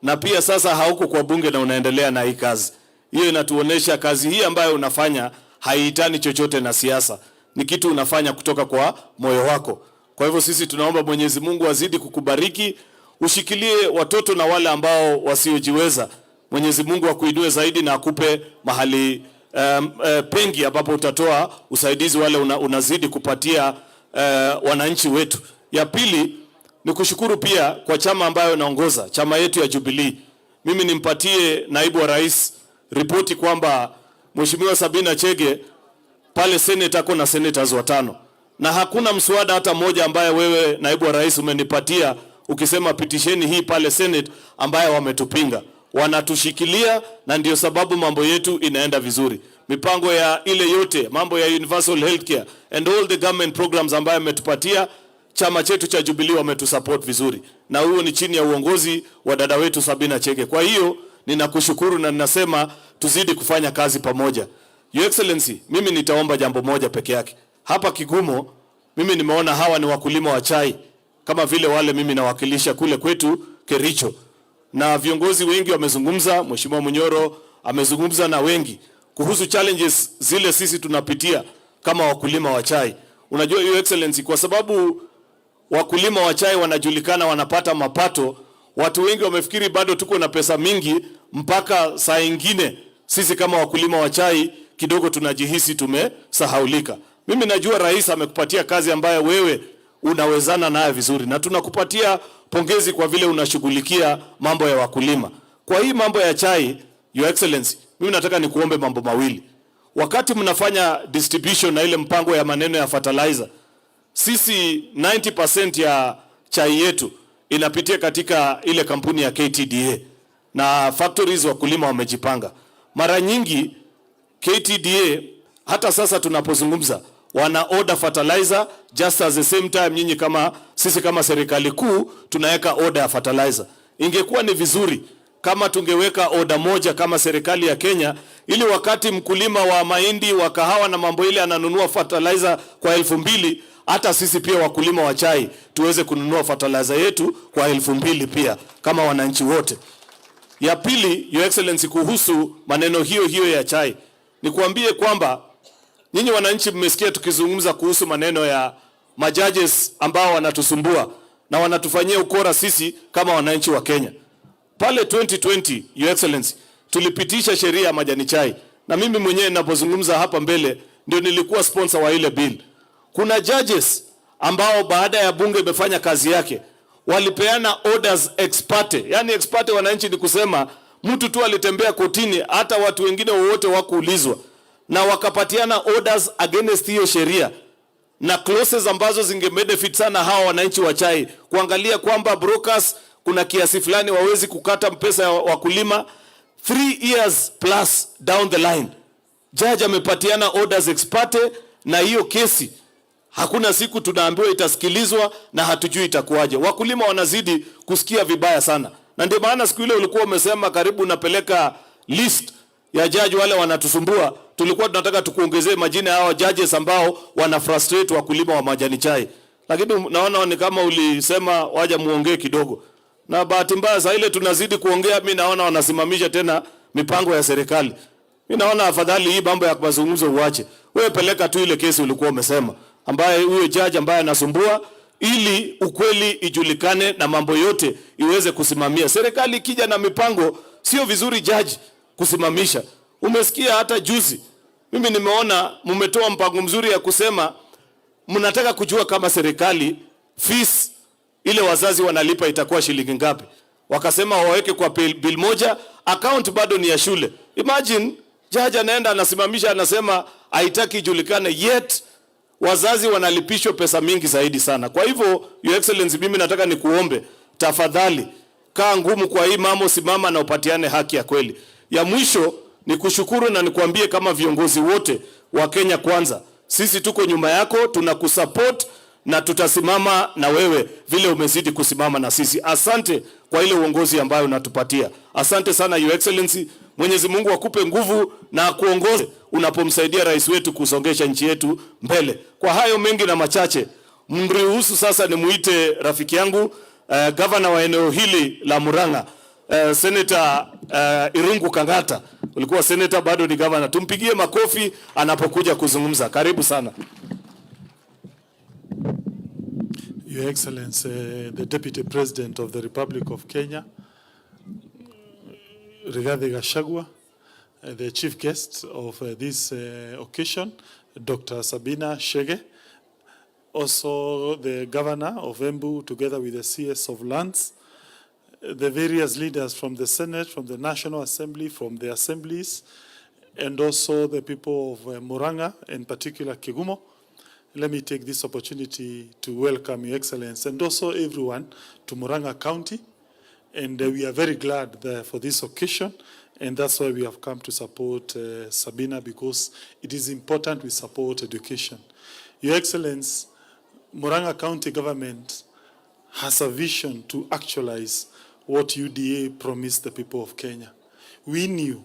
na pia sasa hauko kwa bunge na unaendelea na hii kazi. Hiyo inatuonesha kazi hii ambayo unafanya haihitani chochote na siasa. Ni kitu unafanya kutoka kwa moyo wako. Kwa hivyo sisi tunaomba Mwenyezi Mungu azidi kukubariki, ushikilie watoto na wale ambao wasiojiweza. Mwenyezi Mungu akuinue zaidi na akupe mahali pengi ambapo utatoa usaidizi wale unazidi kupatia wananchi wetu. Ya pili ni kushukuru pia kwa chama ambayo naongoza, chama yetu ya Jubilee. Mimi nimpatie naibu wa rais ripoti kwamba Mheshimiwa Sabina Chege pale Senate ako na senators 5. na hakuna mswada hata mmoja ambaye wewe naibu wa rais umenipatia ukisema pitisheni hii pale Senate ambaye wametupinga. Wanatushikilia na ndio sababu mambo yetu inaenda vizuri. Mipango ya ile yote, mambo ya universal healthcare and all the government programs ambaye ametupatia, chama chetu cha Jubilee wametusupport vizuri. Na huo ni chini ya uongozi wa dada wetu Sabina Chege. Kwa hiyo ninakushukuru na ninasema tuzidi kufanya kazi pamoja. Your Excellency, mimi nitaomba jambo moja peke yake. Hapa Kigumo, mimi nimeona hawa ni wakulima wa chai kama vile wale mimi nawakilisha kule kwetu Kericho. Na viongozi wengi wamezungumza, Mheshimiwa Munyoro amezungumza na wengi kuhusu challenges zile sisi tunapitia kama wakulima wa chai. Unajua Your Excellency, kwa sababu wakulima wa chai wanajulikana, wanapata mapato, watu wengi wamefikiri bado tuko na pesa mingi, mpaka saa ingine sisi kama wakulima wa chai kidogo tunajihisi tumesahaulika. Mimi najua rais amekupatia kazi ambayo wewe unawezana nayo vizuri, na tunakupatia pongezi kwa vile unashughulikia mambo ya wakulima. Kwa hii mambo ya chai, Your Excellency, mimi nataka nikuombe mambo mawili. Wakati mnafanya distribution na ile mpango ya maneno ya fertilizer, sisi 90% ya chai yetu inapitia katika ile kampuni ya KTDA, na factories wakulima wamejipanga. Mara nyingi KTDA hata sasa tunapozungumza wana order fertilizer just at the same time nyinyi kama sisi kama serikali kuu tunaweka order ya fertilizer. Ingekuwa ni vizuri kama tungeweka order moja kama serikali ya Kenya, ili wakati mkulima wa mahindi, wa kahawa na mambo ile ananunua fertilizer kwa 2,000, hata sisi pia wakulima wa chai tuweze kununua fertilizer yetu kwa 2,000 pia kama wananchi wote. Ya pili, Your Excellency, kuhusu maneno hiyo ya chai, nikuambie kwamba nyinyi wananchi mmesikia tukizungumza kuhusu maneno ya majudges ambao wanatusumbua na wanatufanyia ukora sisi kama wananchi wa Kenya. Pale 2020, Your Excellency, tulipitisha sheria ya majani chai, na mimi mwenyewe ninapozungumza hapa mbele ndio nilikuwa sponsor wa ile bill. Kuna judges ambao baada ya bunge imefanya kazi yake walipeana orders ex parte. Yani ex parte wananchi ni kusema mtu tu alitembea kotini, hata watu wengine wote wakuulizwa, na wakapatiana orders against hiyo sheria na clauses ambazo zingebenefit sana hawa wananchi wa chai, kuangalia kwamba brokers kuna kiasi fulani wawezi kukata pesa ya wakulima 3 years plus down the line. Judge amepatiana orders ex parte, na hiyo kesi hakuna siku tunaambiwa itasikilizwa na hatujui itakuwaje. Wakulima wanazidi kusikia vibaya sana, na ndio maana siku ile ulikuwa umesema karibu unapeleka list ya judge wale wanatusumbua. Tulikuwa tunataka tukuongezee majina ya hao judges ambao wana frustrate wakulima wa majani chai, lakini naona ni kama ulisema waje muongee kidogo, na bahati mbaya saa ile tunazidi kuongea, mimi naona wanasimamisha tena mipango ya serikali. Mimi naona afadhali hii mambo ya mazungumzo uache. Wewe peleka tu ile kesi ulikuwa umesema, ambaye huyo judge ambaye anasumbua, ili ukweli ijulikane na mambo yote iweze kusimamia. Serikali ikija na mipango, sio vizuri judge kusimamisha. Umesikia hata juzi mimi nimeona mmetoa mpango mzuri ya kusema mnataka kujua kama serikali fees ile wazazi wanalipa itakuwa shilingi ngapi. Wakasema waweke kwa bill moja, account bado ni ya shule. Imagine judge anaenda anasimamisha, anasema haitaki ijulikane, yet wazazi wanalipishwa pesa mingi zaidi sana. Kwa hivyo Your Excellency, mimi nataka nikuombe tafadhali, kaa ngumu kwa hii mambo, simama na upatiane haki ya kweli. Ya mwisho ni kushukuru na nikuambie kama viongozi wote wa Kenya Kwanza, sisi tuko nyuma yako, tunakusupport na tutasimama na wewe vile umezidi kusimama na sisi. Asante kwa ile uongozi ambayo unatupatia. Asante sana Your Excellency. Mwenyezi Mungu akupe nguvu na akuongoze unapomsaidia rais wetu kusongesha nchi yetu mbele. Kwa hayo mengi na machache, mniruhusu sasa nimuite rafiki yangu governor wa eneo hili la Murang'a, Senator Irungu Kangata. Ulikuwa senator, bado ni governor. Tumpigie makofi anapokuja kuzungumza. Karibu sana. Your Excellency, the Deputy President of the Republic of Kenya, Rigathi Gachagua, the chief guest of this occasion, Dr. Sabina Chege, also the Governor of Embu, together with the CS of Lands, the various leaders from the Senate, from the National Assembly, from the assemblies, and also the people of Murang'a, in particular Kigumo, let me take this opportunity to welcome Your Excellency and also everyone to Murang'a County. And we are very glad for this occasion. And that's why we have come to support Sabina, because it is important we support education. Your Excellency, Murang'a County government has a vision to actualize what UDA promised the people of Kenya. We knew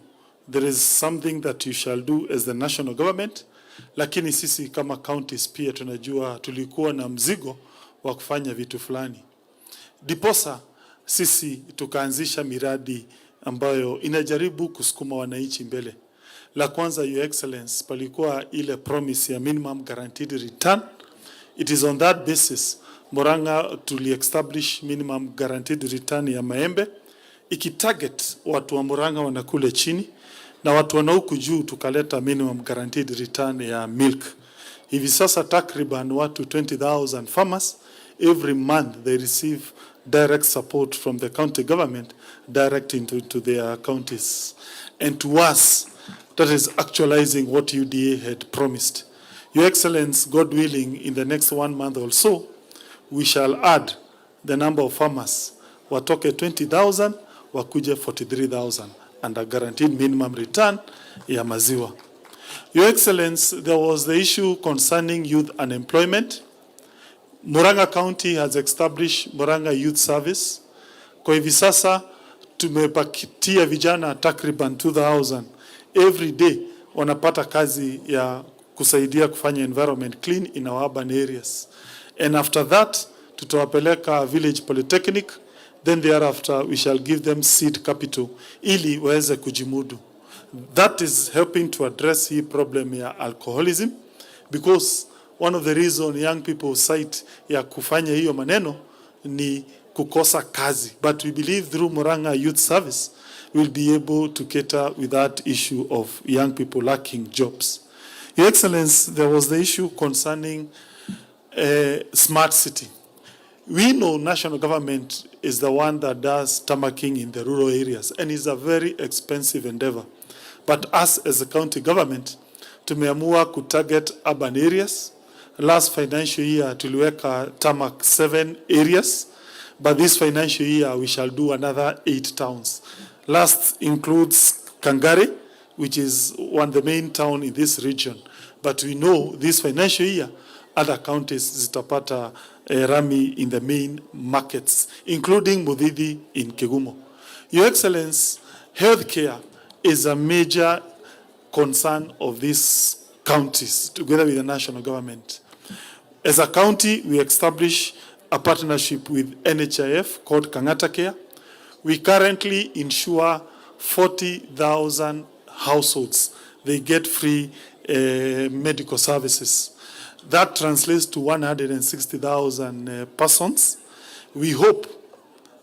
there is something that you shall do as the national government, lakini sisi kama counties pia tunajua tulikuwa na mzigo wa kufanya vitu fulani. Diposa sisi tukaanzisha miradi ambayo inajaribu kusukuma wananchi mbele. La kwanza, Your Excellency, palikuwa ile promise ya minimum guaranteed return. It is on that basis Murang'a tuli-establish minimum guaranteed return ya maembe, ikitarget watu wa Murang'a wanakule chini, na watu wana huku juu tukaleta minimum guaranteed return ya milk. Hivi sasa takriban watu 20,000 farmers, every month they receive direct support from the county government direct into their counties. And to us, that is actualizing what UDA had promised. Your Excellency, God willing, in the next 1 month or so, we shall add the number of farmers. Watoke 20,000, wakuje 43,000, and a guaranteed minimum return ya maziwa. Your Excellency, there was the issue concerning youth unemployment. Murang'a County has established Murang'a Youth Service. Kwa hivi sasa tumepakitia vijana takriban 2,000 every day wanapata kazi ya kusaidia kufanya environment clean in our urban areas. And after that, tutawapeleka village polytechnic, then thereafter we shall give them seed capital ili waweze kujimudu. That is helping to address hii problem ya alcoholism, because one of the reason young people cite ya kufanya hiyo maneno ni kukosa kazi. But we believe through Murang'a Youth Service, we'll be able to cater with that issue of young people lacking jobs. Your Excellency, there was the issue concerning smart city. We know national government is the one that does tamarking in the rural areas, and it's a very expensive endeavor. But us as a county government, tumeamua kutarget urban areas. Last financial year, tuliweka tarmac 7 areas, but this financial year, we shall do another 8 towns. Last includes Kangare, which is the main town in this region. But we know this financial year, other counties zitapata rami in the main markets, including Mudhidi in Kigumo. Your Excellency, healthcare is a major concern of these counties, together with the national government. As a county, we establish a partnership with NHIF called Kangata Care. We currently insure 40,000 households. They get free medical services. That translates to 160,000 persons. We hope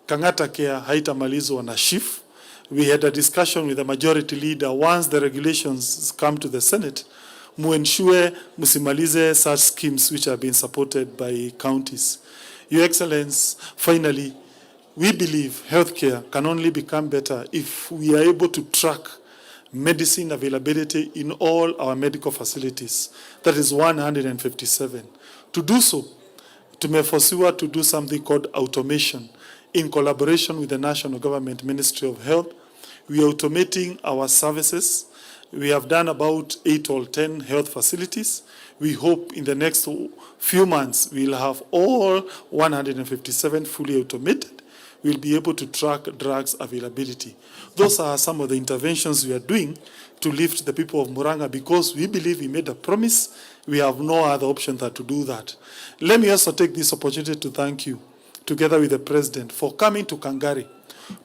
Kangata Care haitamalizwa na SHIF. We had a discussion with the majority leader. Once the regulations come to the Senate, muensure musimalize such schemes which have been supported by counties. Your Excellency, finally, we believe healthcare can only become better if we are able to track medicine availability in all our medical facilities. That is 157. To do so, tumeforsiwa to do something called automation. In collaboration with the National Government Ministry of Health, we are automating our services. We have done about 8 or 10 health facilities. We hope in the next few months we'll have all 157 fully automated. We'll be able to track drugs availability. Those are some of the interventions we are doing to lift the people of Murang'a, because we believe we made a promise. We have no other option than to do that. Let me also take this opportunity to thank you, together with the President, for coming to Kangare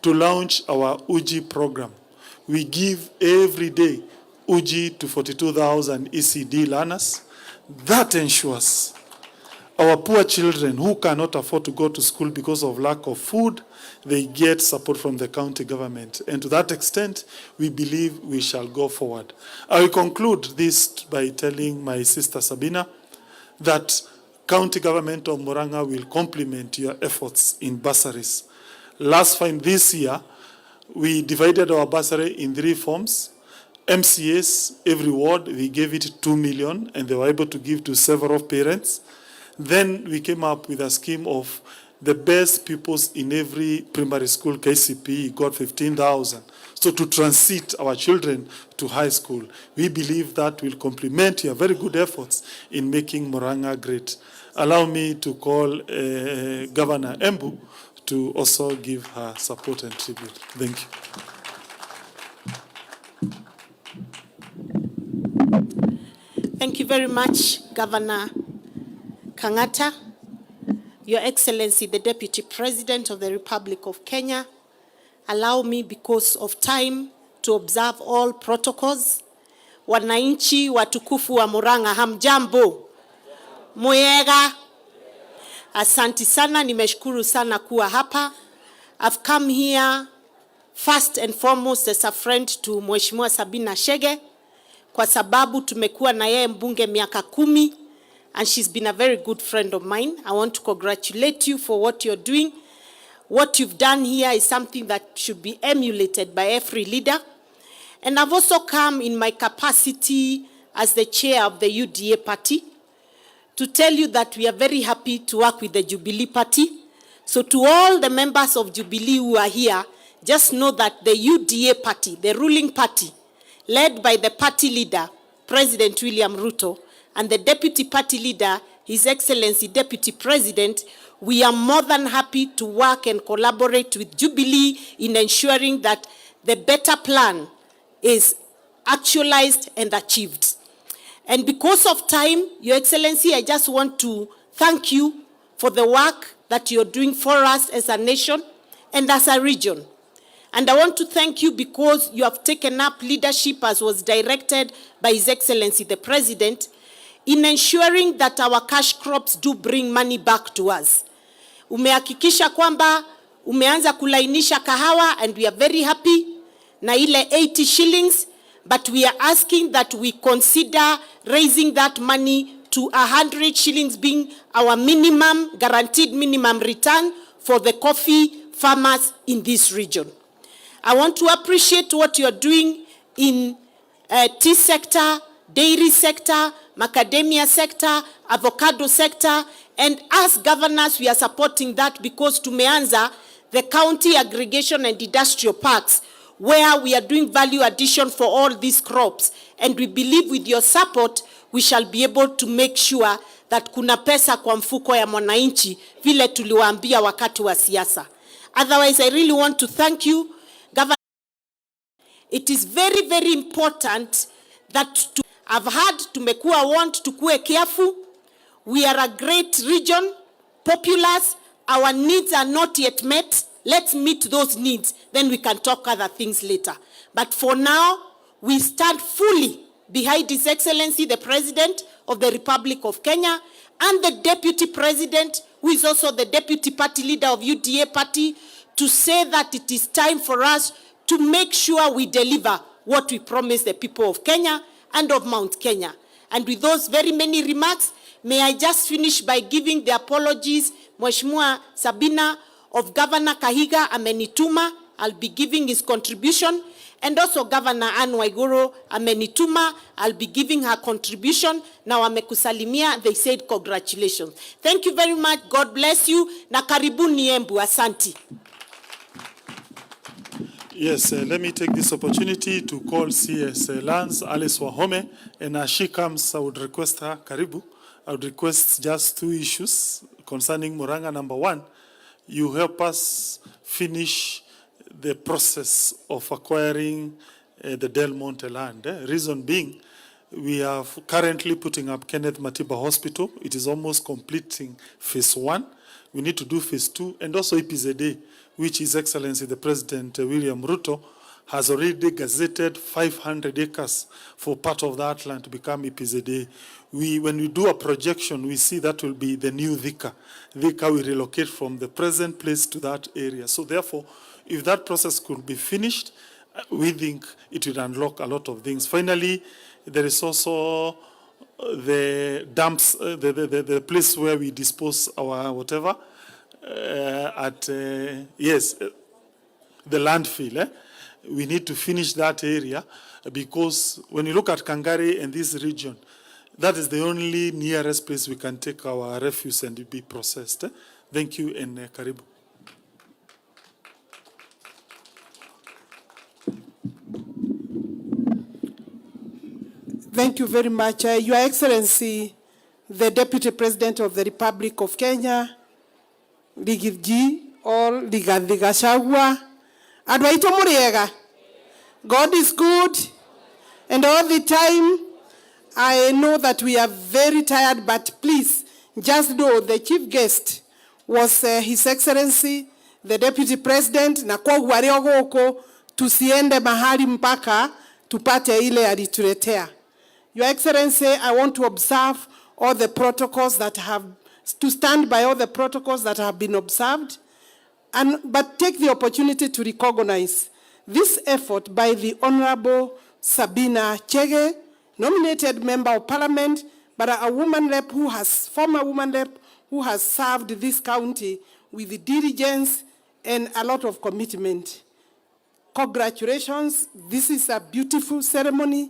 to launch our Uji program. We give every day Uji to 42,000 ECD learners. That ensures our poor children who cannot afford to go to school because of lack of food, they get support from the county government. And to that extent, we believe we shall go forward. I will conclude this by telling my sister Sabina that county government of Murang'a will complement your efforts in bursaries. This year, we divided our bursary in 3 forms. MCAs, every ward, we gave it 2 million, and they were able to give to several parents. Then we came up with a scheme of the best pupils in every primary school, KCP, got 15,000. So to transit our children to high school, we believe that will complement your very good efforts in making Murang'a great. Allow me to call Governor Embu to also give her support and tribute. Thank you. Thank you very much, Governor Kang'ata. Your Excellency, the Deputy President of the Republic of Kenya, allow me, because of time, to observe all protocols. Wananchi watukufu wa Murang'a, hamjambo? Mwega? Asanti sana, nimeshukuru sana kuwa hapa. I've come here first and foremost as a friend to Mheshimiwa Sabina Chege, kwa sababu tumekuwa na yeye mbunge miaka 10, and she's been a very good friend of mine. I want to congratulate you for what you're doing. What you've done here is something that should be emulated by every leader. And I've also come in my capacity as the chair of the UDA party to tell you that we are very happy to work with the Jubilee party. So to all the members of Jubilee who are here, just know that the UDA party, the ruling party, led by the party leader, President William Ruto, and the deputy party leader, His Excellency Deputy President, we are more than happy to work and collaborate with Jubilee in ensuring that the better plan is actualized and achieved. And because of time, Your Excellency, I just want to thank you for the work that you're doing for us as a nation and as a region. And I want to thank you because you have taken up leadership, as was directed by His Excellency the President, in ensuring that our cash crops do bring money back to us. Umehakikisha kwamba umeanza kulainisha kahawa, and we are very happy na ile 80 shillings, but we are asking that we consider raising that money to 100 shillings being our minimum, guaranteed minimum return for the coffee farmers in this region. I want to appreciate what you are doing in tea sector, dairy sector, macadamia sector, avocado sector, and as governors we are supporting that because tumeanza the county aggregation and industrial parks where we are doing value addition for all these crops, and we believe with your support we shall be able to make sure that kuna pesa kwa mfuko ya mwananchi vile tuliwaambia wakati wa siasa. Otherwise, I really want to thank you, Governor. It is very, very important that I've heard tumekuwa want tukue careful. We are a great region, populous. Our needs are not yet met. Let's meet those needs. Then we can talk other things later. But for now, we stand fully behind His Excellency, the President of the Republic of Kenya, and the Deputy President, who is also the Deputy Party Leader of UDA Party, to say that it is time for us to make sure we deliver what we promised the people of Kenya and of Mount Kenya. And with those very many remarks, may I just finish by giving the apologies, Mheshimiwa Sabina, of Governor Kahiga amenituma. I'll be giving his contribution. And also Governor Anne Waiguru amenituma. I'll be giving her contribution. Now amekusalimia, they said congratulations. Thank you very much. God bless you. Na karibuni Embu. Asanti. Yes, let me take this opportunity to call CS Lance Alice Wahome, and as she comes, I would request her, karibu, I would request just 2 issues concerning Murang'a. Number 1, you help us finish the process of acquiring the Del Monte land. Reason being, we are currently putting up Kenneth Matiba Hospital. It is almost completing phase 1. We need to do phase 2, and also EPZD, which His Excellency the President William Ruto has already gazetted 500 acres for part of that land to become EPZD. When we do a projection, we see that will be the new Thika. Thika will relocate from the present place to that area. So therefore, if that process could be finished, we think it will unlock a lot of things. Finally, there is also the dumps, the place where we dispose our whatever, the landfill. We need to finish that area. because when you look at Kangari and this region, that is the only nearest place we can take our refuse and be processed. Thank you and karibu. Thank you very much. Your Excellency, the Deputy President of the Republic of Kenya, Ligivji, or Ligathi Gachagua, Adwaito Muriega. God is good, and all the time, I know that we are very tired, but please, just know the chief guest was His Excellency, the Deputy President, na kwa guareo goko, tusiende mahali mpaka, tupate ile alituletea. Your Excellency, I want to observe all the protocols that to stand by all the protocols that have been observed, but take the opportunity to recognize this effort by the Honorable Sabina Chege, nominated Member of Parliament, but a woman rep former woman rep who has served this county with diligence and a lot of commitment. Congratulations, this is a beautiful ceremony.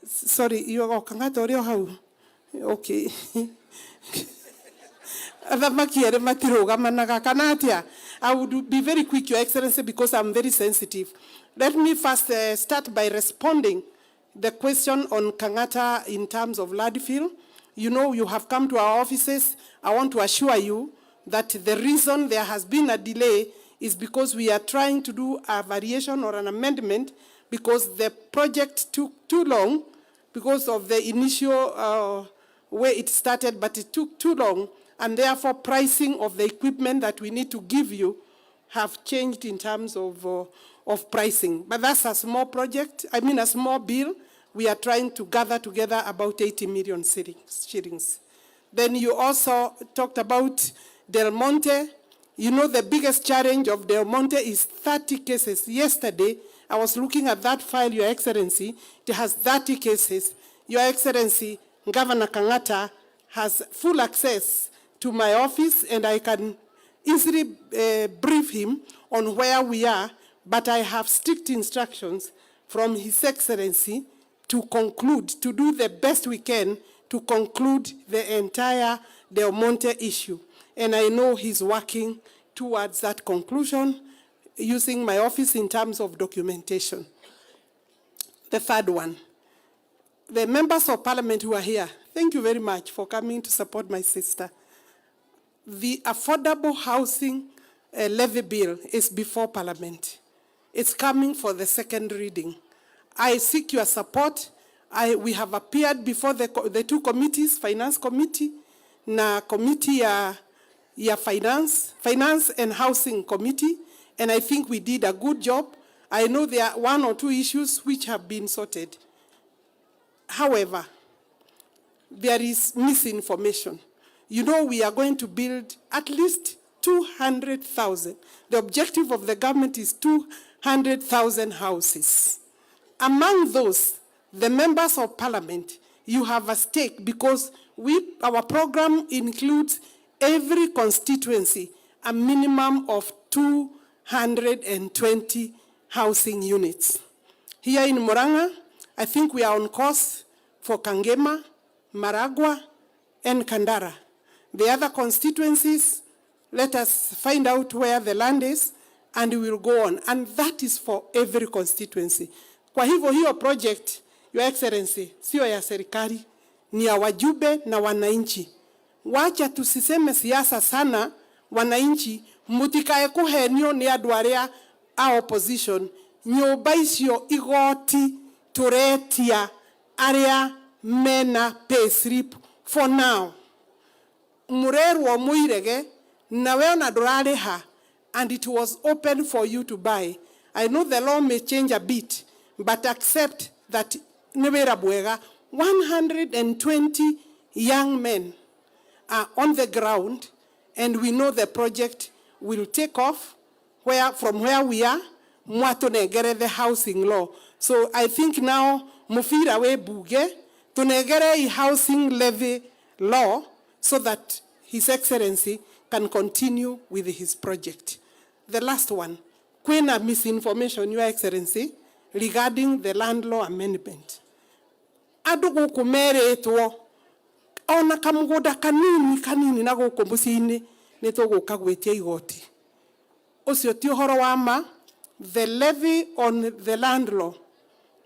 Sorry, you are how? Okay. I would be very quick, Your Excellency, because I'm very sensitive. Let me first start by responding the question on Kangata in terms of landfill. You know, you have come to our offices. I want to assure you that the reason there has been a delay is because we are trying to do a variation or an amendment because the project took too long because of the initial way it started, but it took too long, and therefore pricing of the equipment that we need to give you have changed in terms of pricing. But that's a small project, a small bill. We are trying to gather together about 80 million shillings. Then you also talked about Del Monte. You know the biggest challenge of Del Monte is 30 cases. Yesterday, I was looking at that file, Your Excellency. It has 30 cases. Your Excellency, Governor Kangata has full access to my office, and I can easily brief him on where we are, but I have strict instructions from His Excellency to conclude, to do the best we can to conclude the entire Del Monte issue. And I know he's working towards that conclusion using my office in terms of documentation. The third one, the members of parliament who are here, thank you very much for coming to support my sister. The affordable housing levy bill is before parliament. It's coming for the second reading. I seek your support. We have appeared before the two committees, Finance Committee, na Committee ya Finance and Housing Committee, and I think we did a good job. I know there are one or two issues which have been sorted. However, there is misinformation. You know, we are going to build at least 200,000. The objective of the government is 200,000 houses. Among those, the members of parliament, you have a stake because our program includes every constituency a minimum of 220 housing units. Here in Murang'a, I think we are on course for Kangema, Maragua, and Kandara. The other constituencies, let us find out where the land is, and we will go on. And that is for every constituency. Kwa hivyo hiyo project, Your Excellency, sio ya serikali, ni ya wajumbe na wananchi. Wacha tusiseme siasa sana, wananchi, mutikae kuhenio ni andu aria a opposition, nyumba icio igoti turetia aria mena pay slip for now. Murerwo muirege, na we ona ndurariha, and it was open for you to buy. I know the law may change a bit, but accept that 120 young men are on the ground, and we know the project will take off from where we are, mwatonegere the housing law. So I think now, mufira we buge, tunegere housing levy law, so that His Excellency can continue with his project. The last one, kwina misinformation, Your Excellency, regarding the land law amendment. Andu guku meretwo ona kamugoda kanini na guku muciini ni tuguka gwitia igoti. Ucio ti uhoro wa ma. The levy on the land law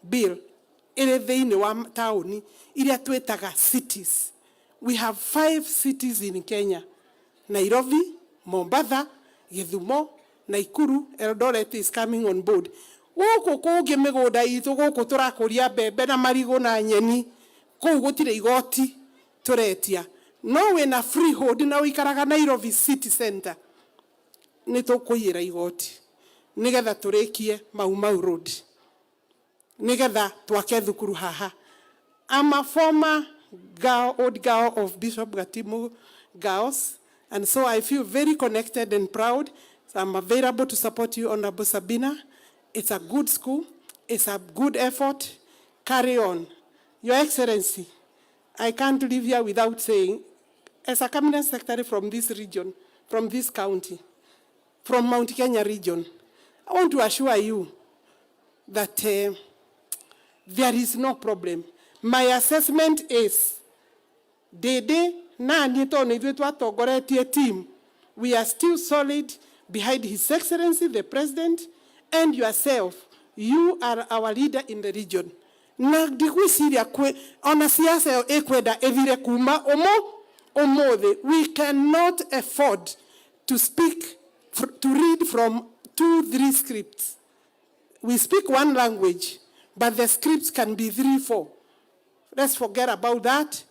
bill ire thiini wa tauni iria twetaga cities. We have 5 cities in Kenya: Nairobi, Mombasa, Githumo, Nakuru. Eldoret is coming on board. Guku kungi migoda itu guku turakuria mbembe na marigo na nyeni, kuu gutire igoti turetia. No wina freehold na uikaraga Nairobi city center, ni tukuira igoti nigetha turikie Mau Road, nigetha twake thukuru haha. I'm a former old girl of Bishop Gatimu girls, and so I feel very connected and proud. So I'm available to support you, Honorable Sabina. It's a good school. It's a good effort. Carry on. Your Excellency, I can't live here without saying, as a cabinet secretary from this region, from this county, from Mount Kenya region, I want to assure you that there is no problem. My assessment is, team, we are still solid behind His Excellency, the President, and yourself. You are our leader in the region. Na digwisiria kwe ona siasa ekwenda evire kuma omothe. We cannot afford to speak, to read from 2-3 scripts. We speak one language, but the scripts can be 3-4. Let's forget about that.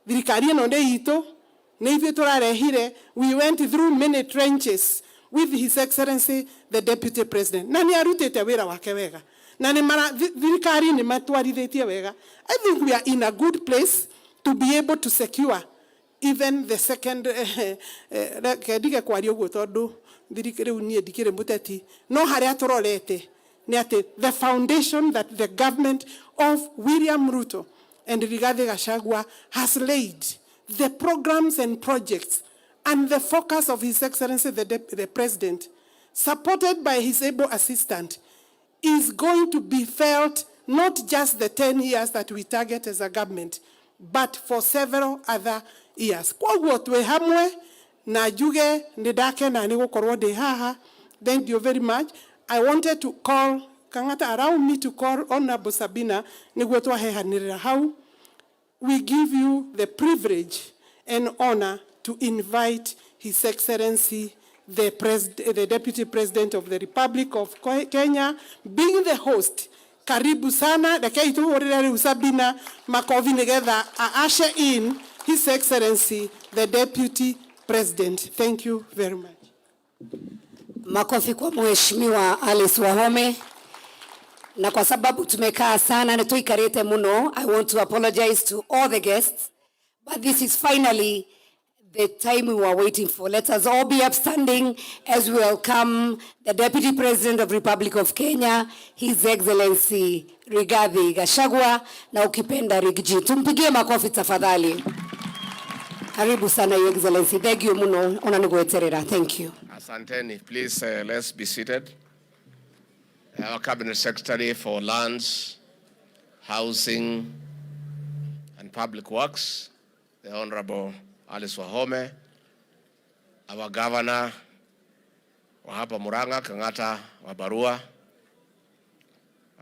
We went through many trenches with His Excellency, the Deputy President. I think we are in a good place to be able to secure even the second the foundation that the government of William Ruto and Rigathi Gachagua has laid, the programs and projects, and the focus of His Excellency, the President, supported by his able assistant, is going to be felt not just the 10 years that we target as a government, but for several other years. Thank you very much. I wanted to call, Kangata allow me to call Honorable Sabina. We give you the privilege and honor to invite His Excellency, the Deputy President of the Republic of Kenya, being the host. Karibu sana, Sabina, makovi together, usher in His Excellency, the Deputy President. Thank you very much. Makofi kwa Mheshimiwa Alice Wahome. Na kwa sababu tumekaa sana na tuikarete muno, I want to apologize to all the guests, but this is finally the time we were waiting for. Let us all be upstanding as we welcome the Deputy President of the Republic of Kenya, His Excellency Rigathi Gachagua, na ukipenda Rigji. Tumpigie makofi tafadhali. Karibu sana, Your Excellency. Thank you muno. Onanigueterera. Thank you. Asanteni. Please, let's be seated. Our Cabinet Secretary for Lands, Housing, and Public Works, the Honorable Alice Wahome, our Governor wa hapa Murang'a, Kang'ata wa Barua,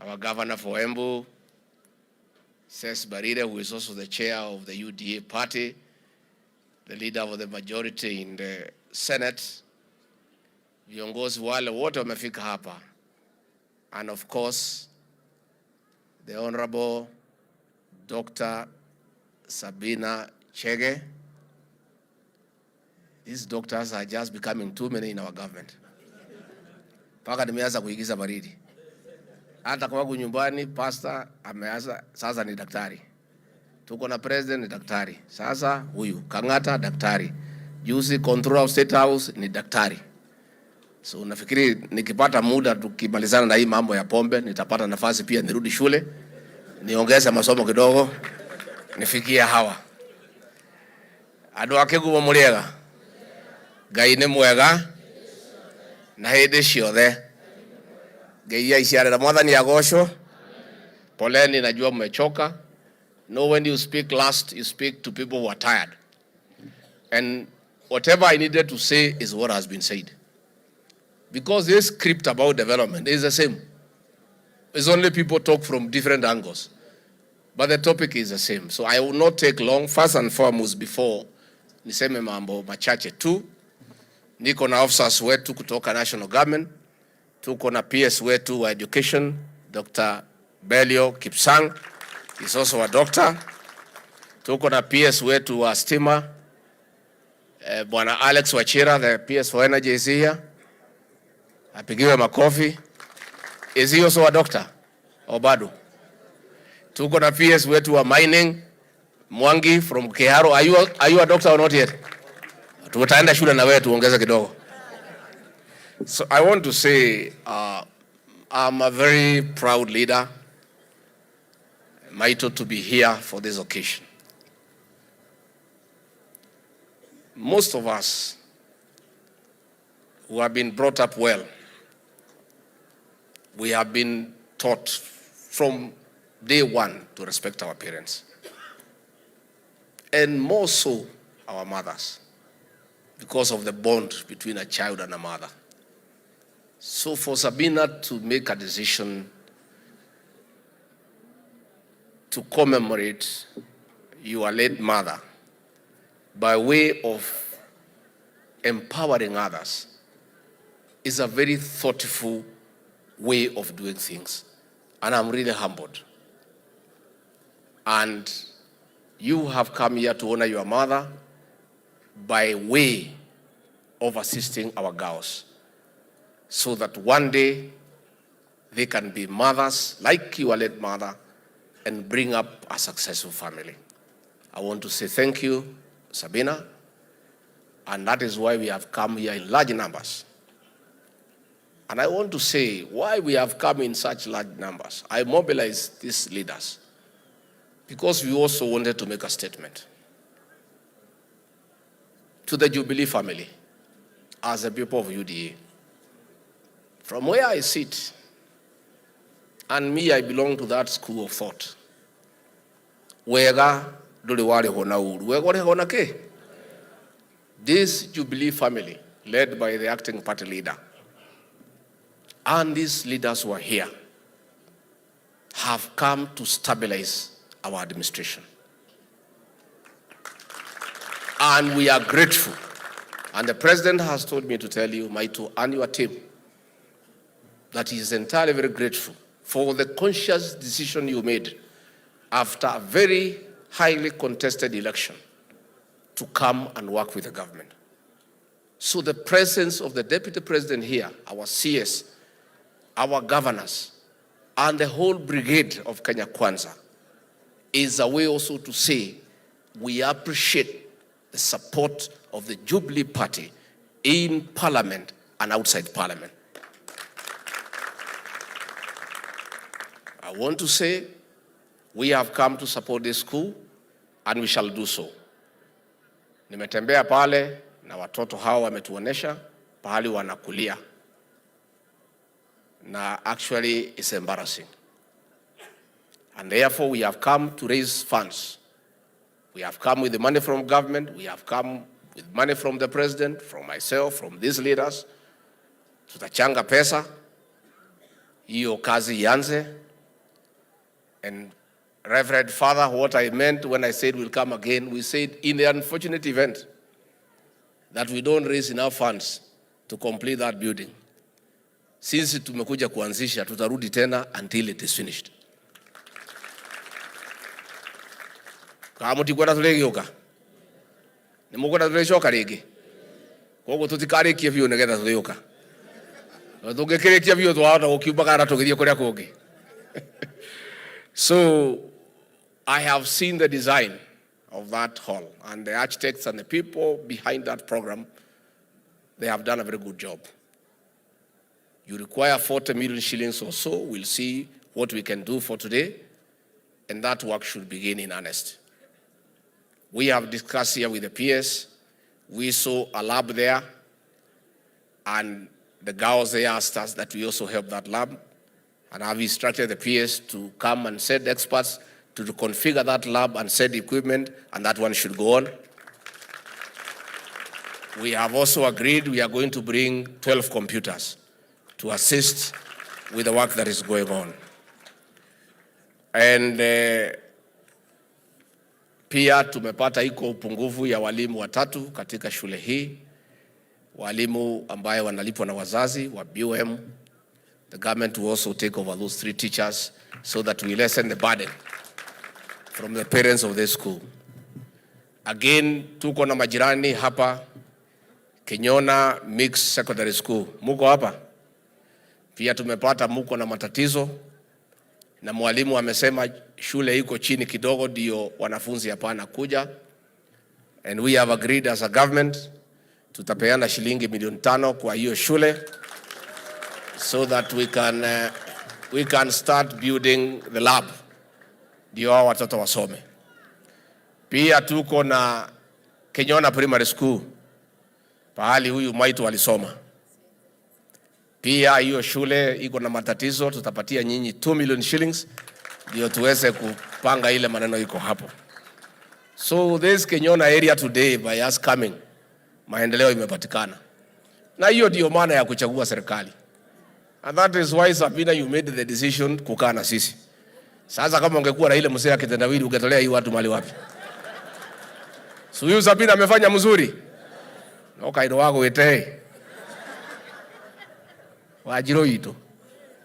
our Governor for Embu, Ses Barire, who is also the chair of the UDA party, the leader of the majority in the Senate, viongozi wale wote wamefika hapa, and of course, the Honorable Dr. Sabina Chege. These doctors are just becoming too many in our government. Paka nimeanza kuigiza baridi. Hata kwa wangu nyumbani, pastor ameanza, sasa ni daktari. Tuko na president ni daktari. Sasa huyu, Kang'ata daktari. Juzi controller of state house ni daktari. So nafikiri nikipata muda tukimalizana na hii mambo ya pombe, nitapata nafasi pia nirudi shule, niongeze masomo kidogo, nifikie hawa. Andu akigumo muriega. Ngai nĩ mwega na hĩndĩ ciothe. Geia isiara mwathani agocwo. Poleni, najua mmechoka. No, when you speak last, you speak to people who are tired. And whatever I needed to say is what has been said. Because this script about development is the same. It's only people talk from different angles. But the topic is the same. So I will not take long. First and foremost, before niseme mambo machache tu, niko na officers wetu kutoka national government, tuko na PS wetu wa education, Dr. Belio Kipsang, is also a doctor. Tuko na PS wetu wa stima, Bwana Alex Wachira, the PS for energy is here. Apigiwe makofi. Is he also a doctor? Obado. Tuko na PS wetu wa mining, Mwangi from Keharo. Are you a doctor or not yet? Tutaenda shule na wewe tuongeze kidogo. So I want to say I'm a very proud leader, Maito, to be here for this occasion. Most of us who have been brought up well, we have been taught from day one to respect our parents. And more so our mothers, because of the bond between a child and a mother. So for Sabina to make a decision to commemorate your late mother by way of empowering others is a very thoughtful way of doing things. And I'm really humbled. And you have come here to honor your mother by way of assisting our girls, so that one day they can be mothers like your late mother and bring up a successful family. I want to say thank you, Sabina, and that is why we have come here in large numbers. And I want to say why we have come in such large numbers. I mobilized these leaders because we also wanted to make a statement to the Jubilee family as a people of UDA. From where I sit, and me, I belong to that school of thought. Wega dole wale hona uru. Wega wale hona ke? This Jubilee family, led by the acting party leader, and these leaders who are here, have come to stabilize our administration. And we are grateful. And the president has told me to tell you, Maito, and your team, that he is entirely very grateful for the conscious decision you made after a very highly contested election to come and work with the government. So the presence of the deputy president here, our CS, our governors, and the whole brigade of Kenya Kwanza is a way also to say we appreciate the support of the Jubilee Party in Parliament and outside Parliament. I want to say we have come to support this school and we shall do so. Nimetembea pale na watoto hao wametuonesha pahali wanakulia. Na actually it's embarrassing. And therefore we have come to raise funds. We have come with the money from government. We have come with money from the president, from myself, from these leaders. Tutachanga pesa. Hiyo kazi ianze. And Reverend Father, what I meant when I said we'll come again, we said in the unfortunate event that we don't raise enough funds to complete that building, since tumekuja kuanzisha, tutarudi tena until it is finished. Kama tikwenda tulegioka. Nimukwenda tulecoka rigi. Koguo tutikarekia biu nigetha tulegioka. Tungekerekia biu twahota gukiumba kana tugithie kuria kungi. So I have seen the design of that hall, and the architects and the people behind that program, they have done a very good job. You require 40 million shillings or so. We'll see what we can do for today, and that work should begin in earnest. We have discussed here with the PS. We saw a lab there, and the girls there asked us that we also help that lab. and I've instructed the PS to come and send experts to configure that lab and send equipment, and that one should go on. We have also agreed we are going to bring 12 computers to assist with the work that is going on. And pia tumepata iko upungufu ya walimu watatu katika shule hii, walimu ambaye wanalipwa na wazazi wa BOM. The government will also take over those 3 teachers so that we lessen the burden from the parents of this school. Again, tuko na majirani hapa, Kinyona Mixed Secondary School. Muko hapa? Pia tumepata muko na matatizo, na mwalimu amesema shule iko chini kidogo ndio wanafunzi hapana kuja. And we have agreed as a government tutapeana shilingi milioni 5 kwa hiyo shule so that we can start building the lab ndio hao watoto wasome. Pia tuko na Kinyona Primary School, pahali huyu Maitu alisoma. Pia hiyo shule iko na matatizo, tutapatia nyinyi 2 million shillings ndio tuweze kupanga ile maneno iko hapo. So this Kinyona area today, by us coming, maendeleo imepatikana. Na hiyo ndio maana ya kuchagua serikali. And that is why, Sabina, you made the decision kukaa na sisi. Sasa kama ungekuwa na ile mzee ya kitendawili ungetolea hii watu mali wapi? So huyu Sabina amefanya mzuri. No kaido wako wete. Wajiro ito.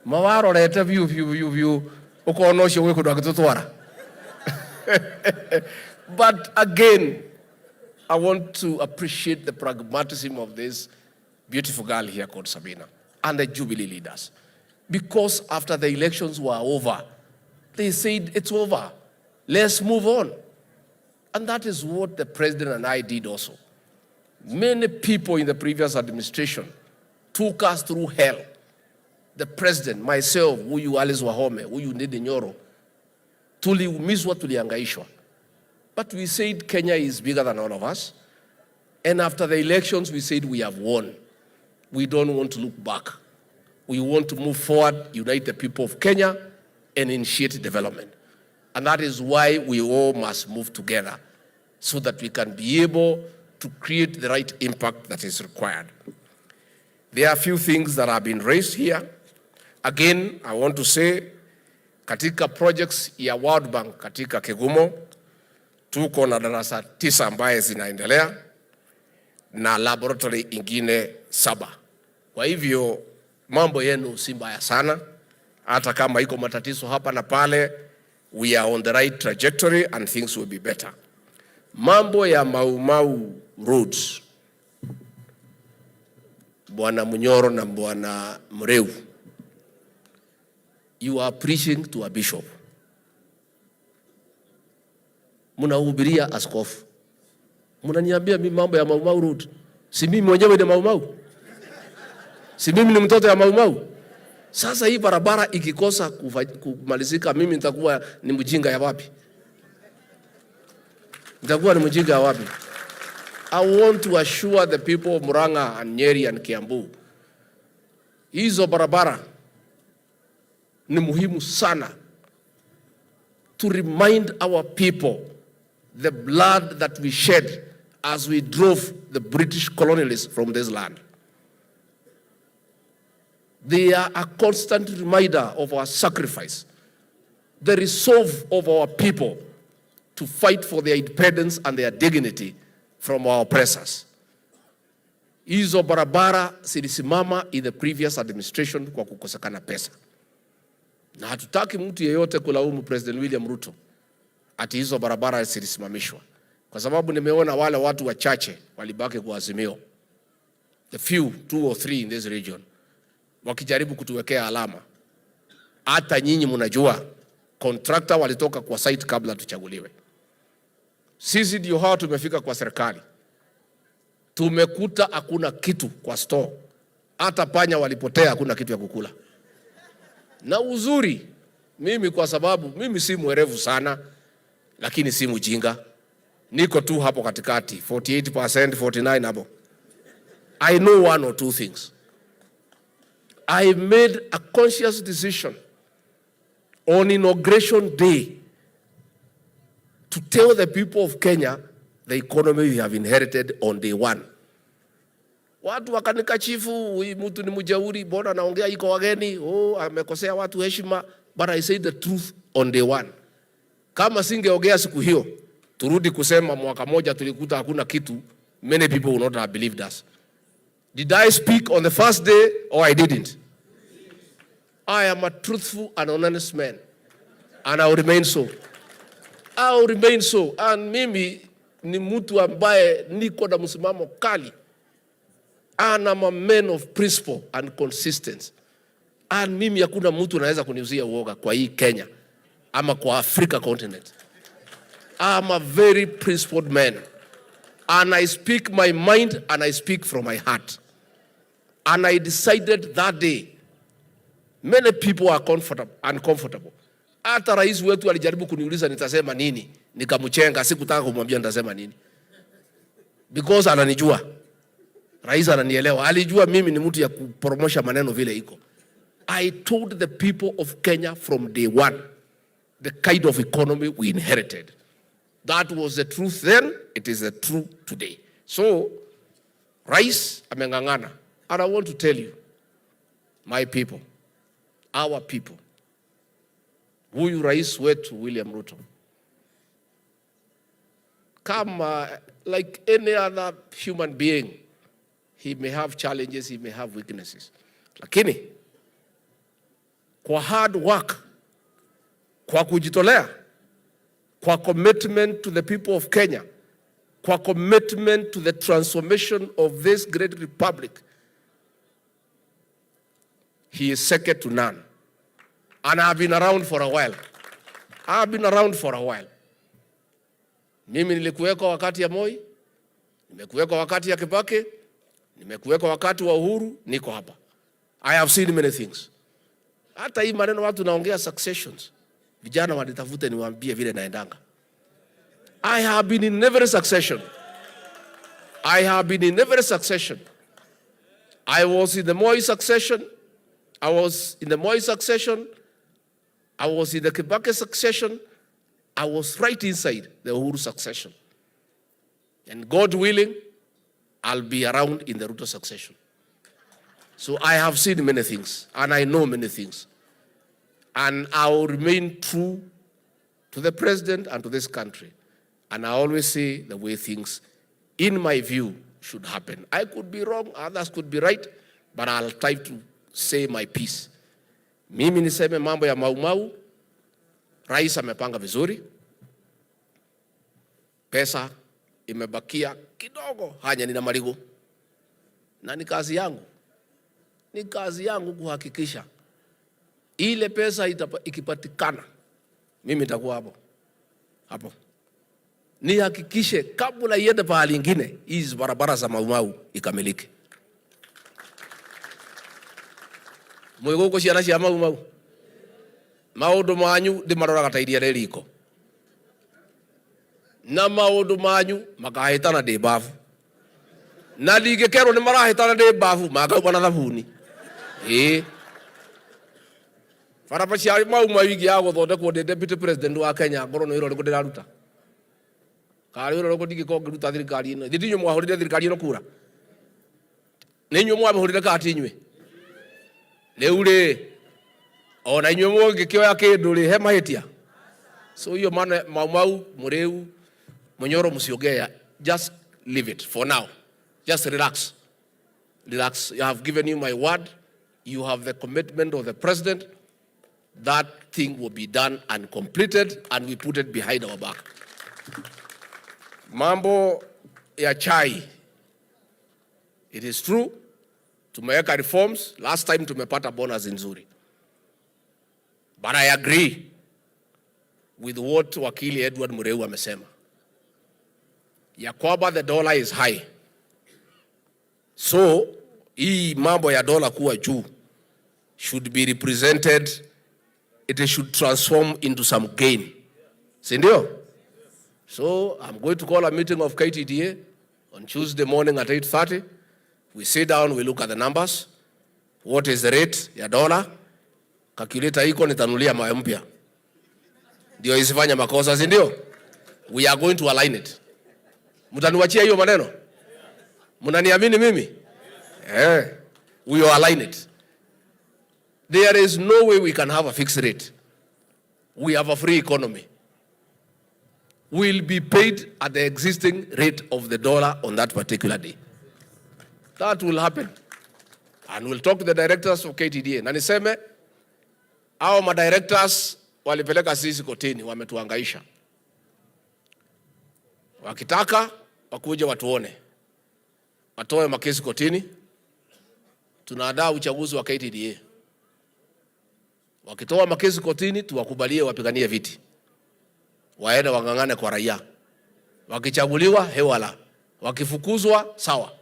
Mawaro leta view. Ukonosho wewe ndo akitotwara. But again, I want to appreciate the pragmatism of this beautiful girl here called Sabina and the Jubilee leaders. Because after the elections were over, they said it's over. Let's move on. And that is what the president and I did also. Many people in the previous administration took us through hell. The president, myself, huyu Alice Wahome, huyu Ndindi Nyoro, tuliumizwa, tuliangaishwa. But we said Kenya is bigger than all of us. And after the elections, we said we have won. We don't want to look back. We want to move forward, unite the people of Kenya, and initiate development. And that is why we all must move together so that we can be able to create the right impact that is required. There are a few things that have been raised here. Again, I want to say, katika projects ya World Bank katika Kegumo, tuko na darasa 9 ambaye zinaendelea na laboratory ingine 7. Kwa hivyo mambo yenu si mbaya sana, hata kama iko matatizo hapa na pale, we are on the right trajectory and things will be better. Mambo ya Mau roads, Bwana Munyoro na Bwana Mreu, you are preaching to a bishop. Munahubiria askofu. Munaniambia mimi mambo ya Mau road. Si mimi mwenyewe ni Mau. Si mimi ni mtoto ya Mau. Sasa hii barabara ikikosa kumalizika, mimi nitakuwa ni mjinga ya wapi? Nitakuwa ni mjinga ya wapi? I want to assure the people of Murang'a and Nyeri and Kiambu, hizo barabara ni muhimu sana to remind our people the blood that we shed as we drove the British colonialists from this land. They are a constant reminder of our sacrifice, the resolve of our people to fight for their independence and their dignity from our oppressors. Hizo barabara zilisimama in the previous administration kwa kukosekana pesa. Na hatutaki mtu yeyote kulaumu President William Ruto ati hizo barabara zilisimamishwa, kwa sababu nimeona wale watu wachache walibaki kwa Azimio, the few 2 or 3 in this region, wakijaribu kutuwekea alama. Hata nyinyi mnajua contractor walitoka kwa site kabla tuchaguliwe. Sisi ndio hao tumefika kwa serikali, tumekuta hakuna kitu kwa store, hata panya walipotea, hakuna kitu ya kukula. Na uzuri, mimi kwa sababu mimi si mwerevu sana, lakini si mjinga, niko tu hapo katikati, 48%, 49 hapo. I know 1 or 2 things. I made a conscious decision on inauguration day to tell the people of Kenya the economy we have inherited on day one. Watu wakanika chifu, huyu mtu ni mjauri, mbona anaongea iko wageni, amekosea watu heshima, but I say the truth on day one. Kama singeongea siku hiyo, turudi kusema mwaka moja tulikuta hakuna kitu, many people would not have believed us. Did I speak on the first day or I didn't? I am a truthful and honest man, and I will remain so. I will remain so. And mimi ni mtu ambaye niko na msimamo kali. And I'm a man of principle and consistency. And mimi hakuna mtu anaweza kuniuzia uoga kwa hii Kenya ama kwa Africa continent. I'm a very principled man. And I speak my mind and I speak from my heart. And I decided that day, many people are uncomfortable. Hata rais wetu alijaribu kuniuliza nitasema nini, nikamchenga, sikutaka kumwambia nitasema nini. Because ananijua. Rais ananielewa. Alijua mimi ni mtu ya kupromosha maneno vile iko. I told the people of Kenya from day one the kind of economy we inherited. That was the truth then, it is the truth today. So, rais amengangana. And I want to tell you, my people, our people, huyu rais wetu William Ruto, kama like any other human being, he may have challenges, he may have weaknesses. Lakini, kwa hard work, kwa kujitolea, kwa commitment to the people of Kenya, kwa commitment to the transformation of this great republic, he is second to none. And I have been around for a while. Mimi nilikuweko wakati ya Moi, nimekuweko wakati ya Kibaki, nimekuweko wakati wa Uhuru, niko hapa. I have seen many things. Hata hii maneno watu naongea successions. Vijana wanitafute niwaambie vile naendanga. I have been in every succession. I was in the Moi succession. I was in the Kibaki succession. I was right inside the Uhuru succession. And God willing, I'll be around in the Ruto succession. So I have seen many things, and I know many things. And I will remain true to the president and to this country. And I always say the way things, in my view, should happen. I could be wrong, others could be right, but I'll try to say my piece. Mimi niseme mambo ya Mau, rais amepanga vizuri. Pesa imebakia kidogo, hanya nina marigo. Na ni kazi yangu kuhakikisha ile pesa ikipatikana, mimi nitakuwa hapo. Nihakikishe kabla iende pahali ingine, hizi barabara za Mau ikamilike. Mwego ciana cia Mau maundu manyu ndimaroraga ta iria riko, na maundu manyu makahitana ndi bafu, na ndingikerwo ni marahitana ndi bafu makauga na thabuni. Barabara cia Mau ingi ya guthondekwo ndi deputy president wa Kenya, ngoro no iro riko ndiraruta kari iro riko ndingikongiruta thirikari ino. Thithinyu mwahurire thirikari ino kura, ninyu mwamihurire kati inywe riu ri ona inywe mungikioya kindu ri he mahitia. So hiyo maana Mau muriu munyoro musiogea, just leave it for now, just relax. I have given you my word, you have the commitment of the president. That thing will be done and completed, and we put it behind our back. Mambo ya chai, it is true, tumeweka reforms. Last time tumepata bonus nzuri, but I agree with what wakili Edward Mureu amesema ya kwamba the dollar is high. So hii mambo ya dola kuwa juu should be represented, it should transform into some gain. Sindio? So I'm going to call a meeting of KTDA on Tuesday morning at 8:30. We sit down, we look at the numbers. What is the rate ya dollar? Calculator iko nitanulia mawe mpya. ndio isifanye makosa, si ndio? We are going to align it. Mtaniwachia hiyo maneno? Mnaniamini mimi? We will align it. There is no way we can have a fixed rate. We have a free economy. We'll be paid at the existing rate of the dollar on that particular day. That will happen. And we'll talk to the directors of KTDA. Na niseme, hao madirectors walipeleka sisi kotini, wametuhangaisha. Wakitaka, wakuje watuone. Watoe makesi kotini. Tunaandaa uchaguzi wa KTDA. Wakitoa makesi kotini, tuwakubalie wapiganie viti. Waende wangangane kwa raia. Wakichaguliwa, hewala. Wakifukuzwa, sawa.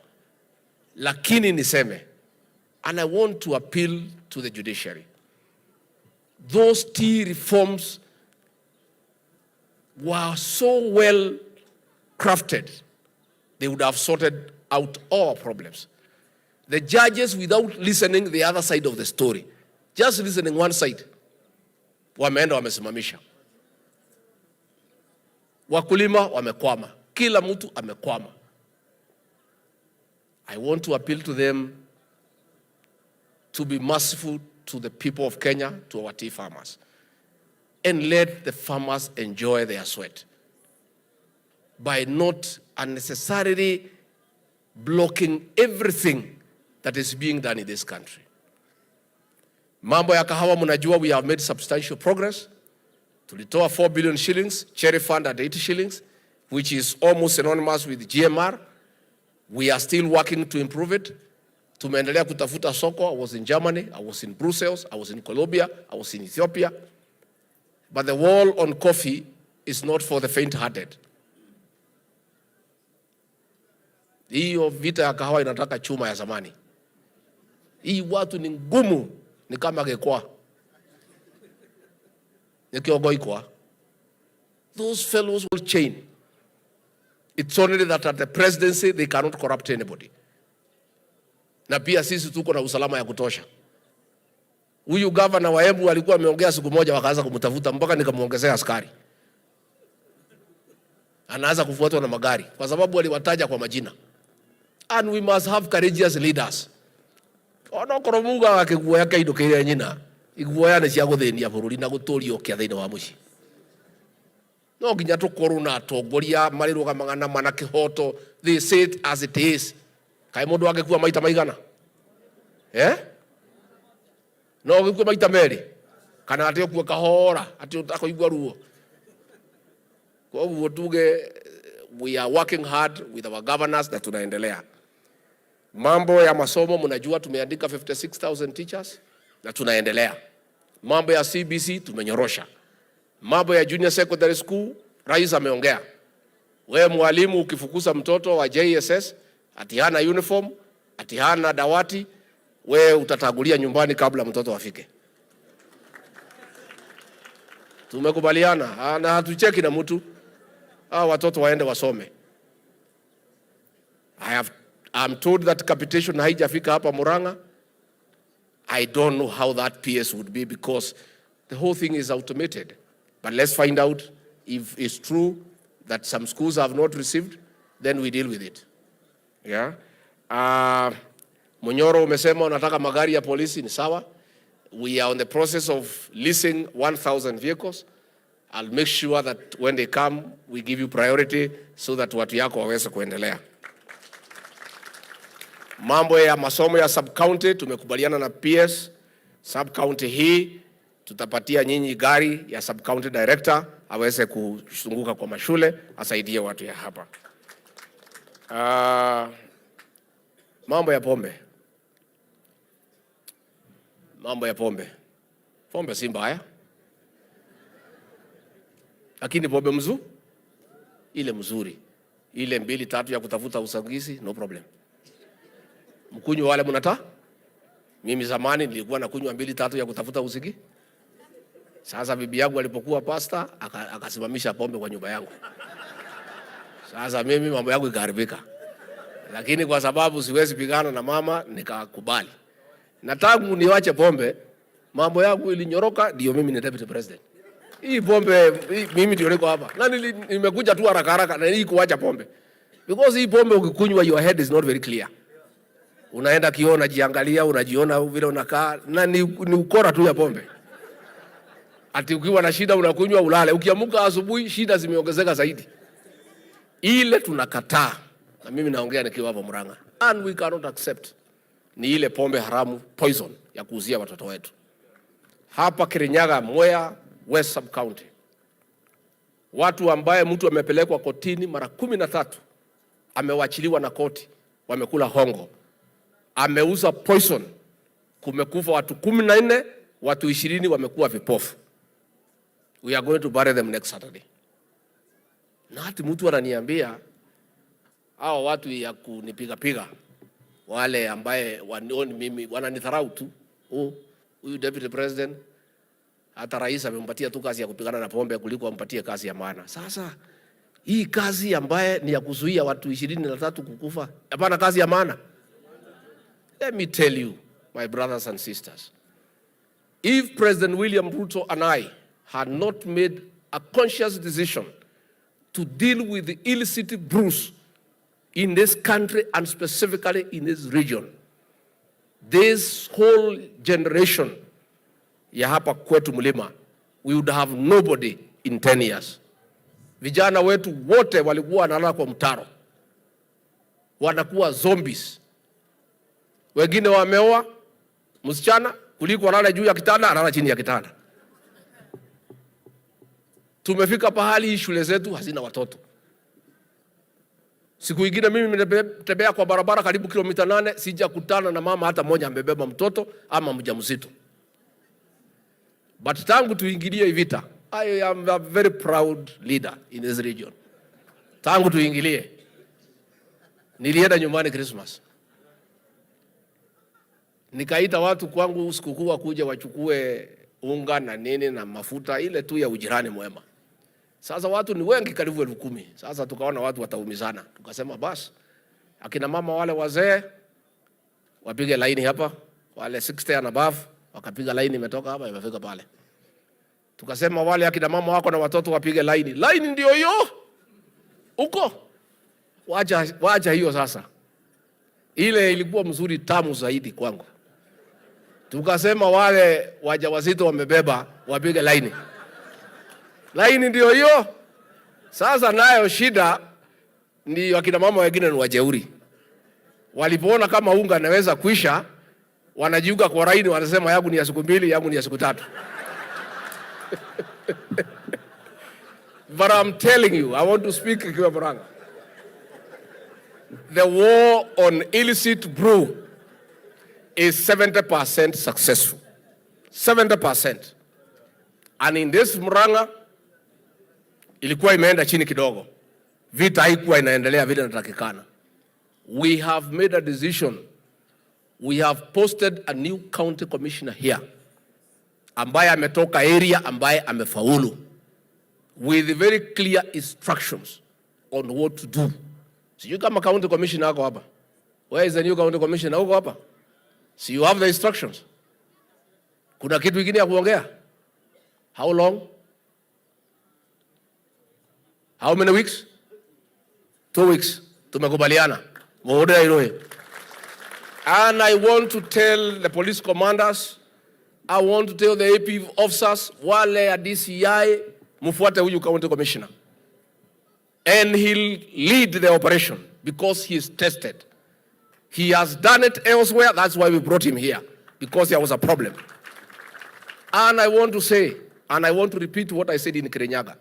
Lakini niseme, and I want to appeal to the judiciary. Those key reforms were so well crafted, they would have sorted out all problems. The judges, without listening the other side of the story, just listening one side, wameenda wamesimamisha. Wakulima wamekwama. Kila mtu amekwama. I want to appeal to them to be merciful to the people of Kenya, to our tea farmers, and let the farmers enjoy their sweat by not unnecessarily blocking everything that is being done in this country. Mambo ya kahawa mnajua, we have made substantial progress. Tulitoa 4 billion shillings, cherry fund at 80 shillings, which is almost synonymous with GMR. We are still working to improve it. Tumeendelea kutafuta soko. I was in Germany, I was in Brussels, I was in Colombia, I was in Ethiopia. But the war on coffee is not for the faint-hearted. Hiyo vita ya kahawa inataka chuma ya zamani. Hii watu ni ngumu, ni kama gekwa. Nikiogoikwa. Those fellows will change. It's only that at the presidency they cannot corrupt anybody. Na pia sisi tuko na usalama ya kutosha. Huyu governor wa Embu alikuwa ameongea siku moja, wakaanza kumtafuta mpaka nikamuongezea askari. Anaanza kufuatwa na magari kwa sababu waliwataja kwa majina. And we must have courageous leaders. Ono koromunga akiguoya kaidukire nyina. Iguoya ne cia guthenia bururi na guturio kia thiini wa muci. No ginya tukorwo na atongoria mariruga na mana kihoto. They say it as it is. Kai mundu angekuwa maita maigana? No angekuwa maita meri. Kana ati okuwa kahora, ati utakoigwa ruo. Kwa hivyo tuge, we are working hard with our governors na tunaendelea. Mambo ya masomo mnajua tumeandika 56,000 teachers na tunaendelea. Mambo ya CBC tumenyorosha. Mambo ya junior secondary school, rais ameongea. Wewe mwalimu ukifukuza mtoto wa JSS ati hana uniform, ati hana dawati, wewe utatagulia nyumbani kabla mtoto afike. Tumekubaliana, na hatucheki na mtu. Watoto waende wasome. I'm told that capitation haijafika hapa Murang'a. I don't know how that PS would be because the whole thing is automated. But let's find out if it's true that some schools have not received, then we deal with it. Yeah. Munyoro umesema unataka magari ya polisi, ni sawa. We are on the process of leasing 1,000 vehicles. I'll make sure that when they come, we give you priority so that watu yako waweze kuendelea. Mambo ya masomo ya sub-county, tumekubaliana na PS. Sub-county hii, tutapatia nyinyi gari ya sub-county director, aweze kushunguka kwa mashule, asaidie watu ya hapa. Mambo ya pombe. Mambo ya pombe. Pombe si mbaya. Lakini pombe ile mzuri. Ile 2-3 ya kutafuta usingizi, no problem. Mkunywa wale mnata? Mimi zamani nilikuwa nakunywa 2-3 ya kutafuta usingizi. Sasa bibi yangu alipokuwa pastor, akasimamisha pombe kwa nyumba yangu. Sasa mimi mambo yangu ikaharibika. Lakini kwa sababu siwezi pigana na mama, nikakubali. Na tangu niwache pombe, mambo yangu ilinyoroka, ndio mimi ni deputy president. Hii pombe mimi ndio niko hapa. Na nimekuja tu haraka haraka na hii kuacha pombe. Because hii pombe ukikunywa your head is not very clear. Unaenda kiona jiangalia, unajiona vile unakaa na ni ukora tu ya pombe. Ati ukiwa na shida unakunywa ulale. Ukiamka asubuhi shida zimeongezeka zaidi. Ile tunakataa. Na mimi naongea nikiwa hapo Murang'a. And we cannot accept. Ni ile pombe haramu, poison ya kuuzia watoto wetu. Hapa Kirinyaga, Mwea, West Sub County. Watu ambaye mtu amepelekwa kotini mara 13 amewachiliwa na koti, wamekula hongo. Ameuza poison, kumekufa watu 14, watu 20 wamekuwa vipofu. We are going to bury them next Saturday. Na hati mtu ananiambia hao watu ya kunipiga wale ambaye wanioni mimi wananidharau tu. Huyu deputy president hata rais amempatia tu kazi ya kupigana na pombe kuliko ampatie kazi ya maana. Sasa hii kazi ambaye ni ya kuzuia watu 23 kukufa, hapana kazi ya maana. Let me tell you, my brothers and sisters, if President William Ruto and I had not made a conscious decision to deal with the illicit brews in this country and specifically in this region, this whole generation ya hapa kwetu mlima, we would have nobody in 10 years. Vijana wetu wote walikuwa wanalala kwa mtaro, wanakuwa zombies. Wengine wameoa msichana kuliko analala juu ya kitanda, analala chini ya kitanda. Tumefika pahali shule zetu hazina watoto. Siku ingine mimi nimetembea kwa barabara karibu kilomita 8, sijakutana na mama hata moja amebeba mtoto ama mjamzito. But tangu tuingilie vita, I am a very proud leader in this region. Tangu tuingilie, nilienda nyumbani Christmas. Nikaita watu kwangu sikukuu wakuja wachukue unga na nini na mafuta ile tu ya ujirani mwema. Sasa watu ni wengi karibu 10,000. Sasa tukaona watu wataumizana. Tukasema basi akina mama wale wazee wapige laini hapa, wale 60 and above wakapiga laini imetoka hapa imefika pale. Tukasema wale akina mama wako na watoto wapige laini. Laini ndio hiyo. Uko. Wacha hiyo sasa. Ile ilikuwa mzuri tamu zaidi kwangu. Tukasema wale wajawazito wamebeba wapige laini. Laini ndio hiyo. Sasa nayo shida ni akina mama wengine ni wajeuri. Walipoona kama unga naweza kuisha, wanajiunga kwa laini, wanasema yangu ni ya siku 2, yangu ni ya siku 3. But I'm telling you, I want to speak ikiwa Murang'a. The war on illicit brew is 70% successful. 70%. And in this Murang'a, ilikuwa imeenda chini kidogo. Vita haikuwa inaendelea vile inatakikana. We have made a decision. We have posted a new county commissioner here, ambaye ametoka area ambaye amefaulu, with very clear instructions on what to do. Sijui kama county commissioner ako hapa. Where is the new county commissioner? Uko hapa? So you have the instructions. Kuna kitu kingine ya kuongea? How long? How many weeks? 2 weeks. Tumekubaliana. Muhuri irohe. And I want to tell the police commanders, I want to tell the AP officers, wale ya DCI, mufuate huyu county commissioner. And he'll lead the operation because he is tested. He has done it elsewhere. That's why we brought him here, because there was a problem. And I want to say, and I want to repeat what I said in Kirinyaga.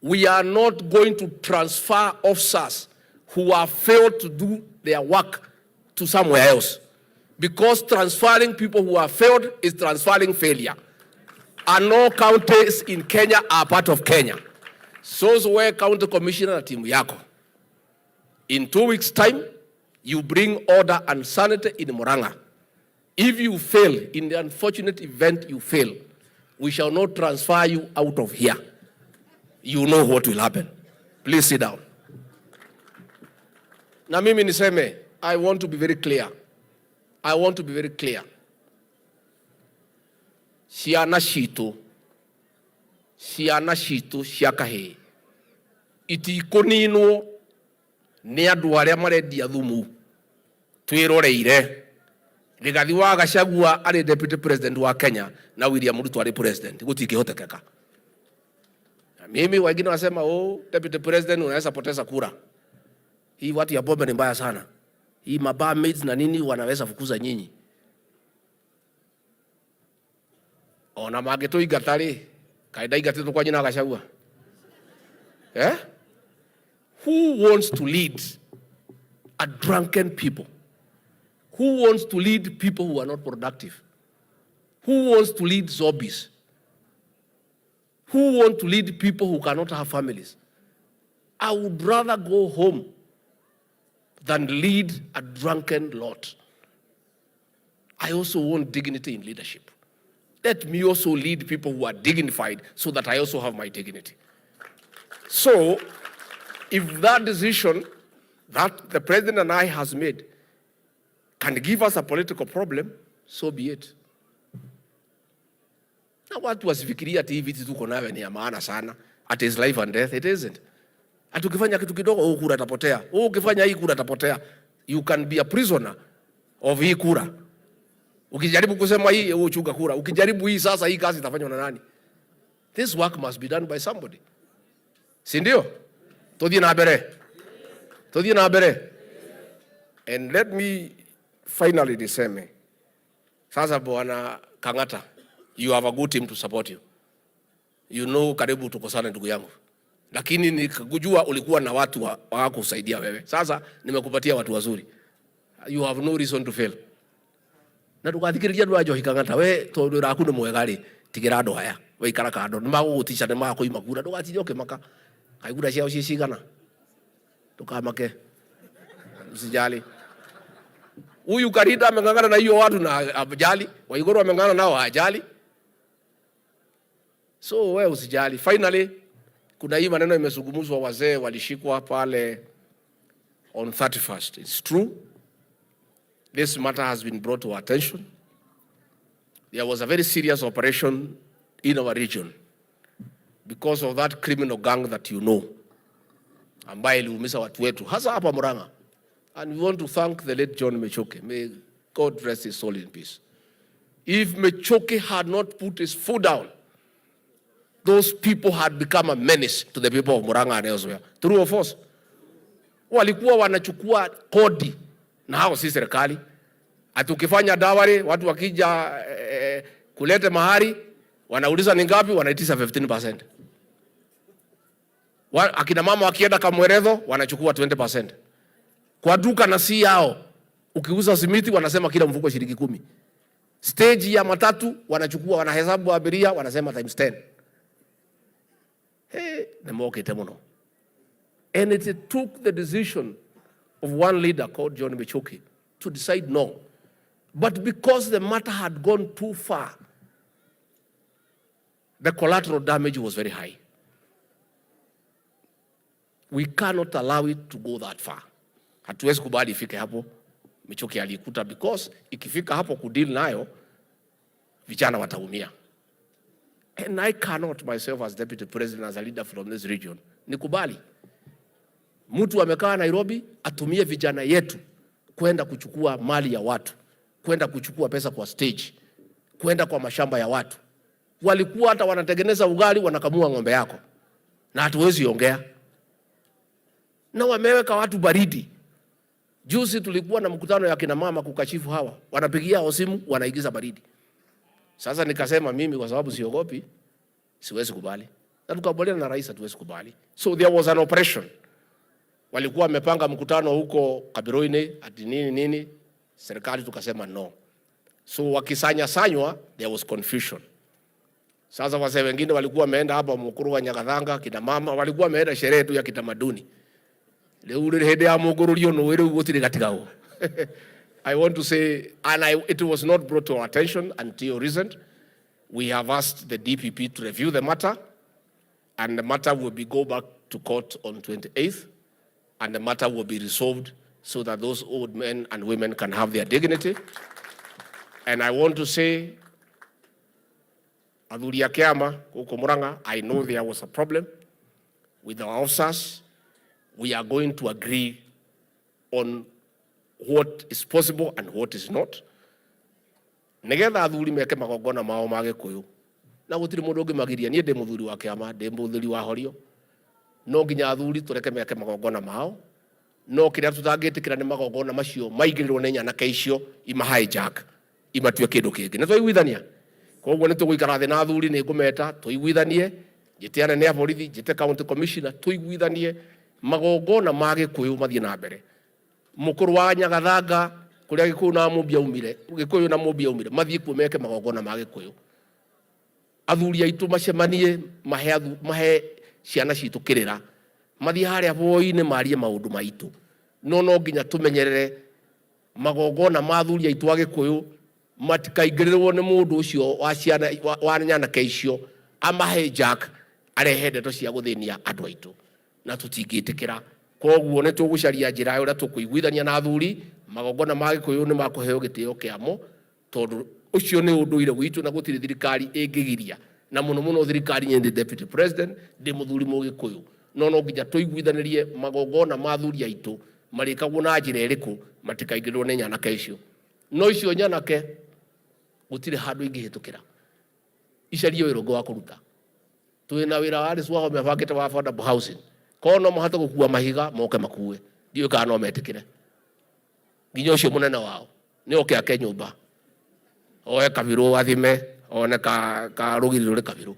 We are not going to transfer officers who have failed to do their work to somewhere else. Because transferring people who have failed is transferring failure. And all counties in Kenya are part of Kenya. So where county commissioner na timu yako. In 2 weeks' time, you bring order and sanity in Murang'a. If you fail, in the unfortunate event you fail, we shall not transfer you out of here. You know what will happen. Please sit down. Na mimi niseme, I want to be very clear. I want to be very clear. Siana shito ciana citũ cia kahĩĩ itikũninwo nĩ andũ arĩa marendia thumu. Twĩroreire Rigathi wa Gachagua arĩ deputy president wa Kenya na William Ruto arĩ president, gũtingĩhotekeka. Mimi wengine wasema deputy president unaweza poteza kura. Hii watu ya bombe ni mbaya sana. Hii mabarmaids na nini wanaweza fukuza nyinyi. Ona mageto igatari kaida igateto kwa jina Gachagua. Who wants to lead a drunken people? Who wants to lead people who are not productive? Who wants to lead zombies? Who want to lead people who cannot have families? I would rather go home than lead a drunken lot. I also want dignity in leadership. Let me also lead people who are dignified so that I also have my dignity. So, if that decision that the president and I has made can give us a political problem, so be it. Na watu wasifikiria ati hivi tuko nawe ni ya maana sana. At his life and death, it isn't. Ati ukifanya kitu kidogo, kura tapotea. Ukifanya hii kura tapotea. You can be a prisoner of hii kura. Ukijaribu kusema hii, uchunga kura. Ukijaribu hii sasa, hii kazi itafanywa na nani? This work must be done by somebody. Si ndio? Tudie na bere. Tudie na bere. And let me finally niseme. Sasa Bwana Kang'ata, you have a good team to support you. You know karibu tuko sana ndugu yangu. Lakini nikujua ulikuwa na watu wa kusaidia wewe. Sasa nimekupatia watu wazuri. You have no reason to fail. Na tukathikiriria ndwa Johi Kang'ata we tondu raku ni mwega ri tigira andu haya we ikara kando ni magugutisha ni makuima kura ndugatithio kimaka kaigura ciao cicigana tukamake usijali. Huyu Karida ameng'ang'ana na hiyo watu na ajali, Waiguru ameng'ang'ana nao ajali. So wewe usijali. Finally kuna hii maneno imezungumzwa, wazee walishikwa pale on 31st. It's true. This matter has been brought to our attention. There was a very serious operation in our region because of that criminal gang that you know, ambaye iliumiza watu wetu hasa hapa Murang'a. And we want to thank the late John Mechoke. May God rest his soul in peace. If Mechoke had not put his foot down, those people had become a menace to the people of Murang'a and elsewhere. True or false? Walikuwa wanachukua kodi na hao si serikali. Atukifanya dawari, watu wakija kulete mahari, wanauliza ni ngapi, wanaitisha 15%. Akina mama wakienda Kamweredho, wanachukua 20%. Kwa duka na si yao, ukiuza simiti, wanasema kila mfuko shilingi 10. Stage ya matatu, wanachukua, wanahesabu abiria, wanasema times 10. Nemokete muno. And it took the decision of one leader called John Mechoke to decide no. But because the matter had gone too far, the collateral damage was very high. We cannot allow it to go that far. Hatuwezi kubali ifike hapo Mechoke alikuta, because ikifika hapo kudeal nayo vijana wataumia. And I cannot myself as deputy president, as a leader from this region, nikubali mtu amekaa Nairobi atumie vijana yetu kwenda kuchukua mali ya watu, kwenda kuchukua pesa kwa stage, kwenda kwa mashamba ya watu. Walikuwa hata wanatengeneza ugali, wanakamua ng'ombe yako, na hatuwezi ongea. Na wameweka watu baridi. Juzi tulikuwa na mkutano ya kina mama kukashifu hawa, wanapigia osimu, wanaigiza baridi. Sasa nikasema mimi kwa sababu siogopi, siwezi kubali. Na tukakubaliana na rais hatuwezi kubali. So there was an operation. Walikuwa wamepanga mkutano huko Kabiroine ati nini, serikali tukasema no. So wakisanywa, there was confusion. Sasa wazee wengine walikuwa wameenda hapa Mukuru wa Nyagathanga, kina mama walikuwa wameenda sherehe tu ya kitamaduni. Leo ule hede ya Mukuru rio no were ugotire katigao. I want to say, and it was not brought to our attention until recent. We have asked the DPP to review the matter, and the matter will go back to court on 28th, and the matter will be resolved so that those old men and women can have their dignity. And I want to say, athuri a kiama guku Murang'a, I know there was a problem with our officers. We are going to agree on what is possible and what is not. Nigetha athuri meke magongona mao ma Gikuyu. Na gutiri mundu ungimagiria nie ndi muthuri wa kiama, ndi muthuri wa horio. No nginya athuri tureke meke magongona mao. No kiria tutangitikira ni magongona macio maigirirwo ni nyanake icio hijack imatue kindu kingi. Na twaiguithania. Koguo ni tuguikara thi na athuri ni ngumeta tuiguithanie, njite anene a borithi, njite county commissioner tuiguithanie magongona ma Gikuyu mathie na mbere. Mukuru wa Nyagathanga kuria Gikuyu na Mubia umire, Gikuyu na Mubia umire mathie kuo meke magongona ma Gikuyu. Athuri aitu macemanie mahe ciana citu kirira mathie haria voi-ini marie maundu maitu. No nginya tumenyerere magongona ma athuri aitu a Gikuyu matikaingĩrĩrwo nĩ mũndũ ũcio wa ciana wa nyanake icio amahe jack arehe ndeto cia gũthĩnia andũ aitũ na tũtingĩtĩkĩra. Koguo nĩ tũgũcaria njĩra ũrĩa tũkũiguithania na athuri magongona ma Gĩkũyũ nĩ makũheo gĩtĩo kĩamo, tondũ ũcio nĩ ũndũire witũ na gũtirĩ thirikari ĩngĩgiria, na mũno mũno thirikari nyendĩ deputy president ndĩ mũthuri Mũgĩkũyũ. No nginya tũiguithanĩrie magongona ma athuri aitũ marĩkagwo na njĩra ĩrĩkũ matikaingĩrĩrwo nĩ nyanake icio. No icio nyanake gutire handu ingĩhĩtũkĩra icarie wĩra ũngĩ wa kũruta. Twĩna wĩra wa Alice Wahome abangĩte wa affordable housing, korwo no mahote gũkua mahiga moke makue, ndiũĩ kana no metĩkĩre. Nginya ũcio mũnene wao nĩ oke ake nyũmba oe kabirũ athime one ka rũgiri rũrĩ kabirũ,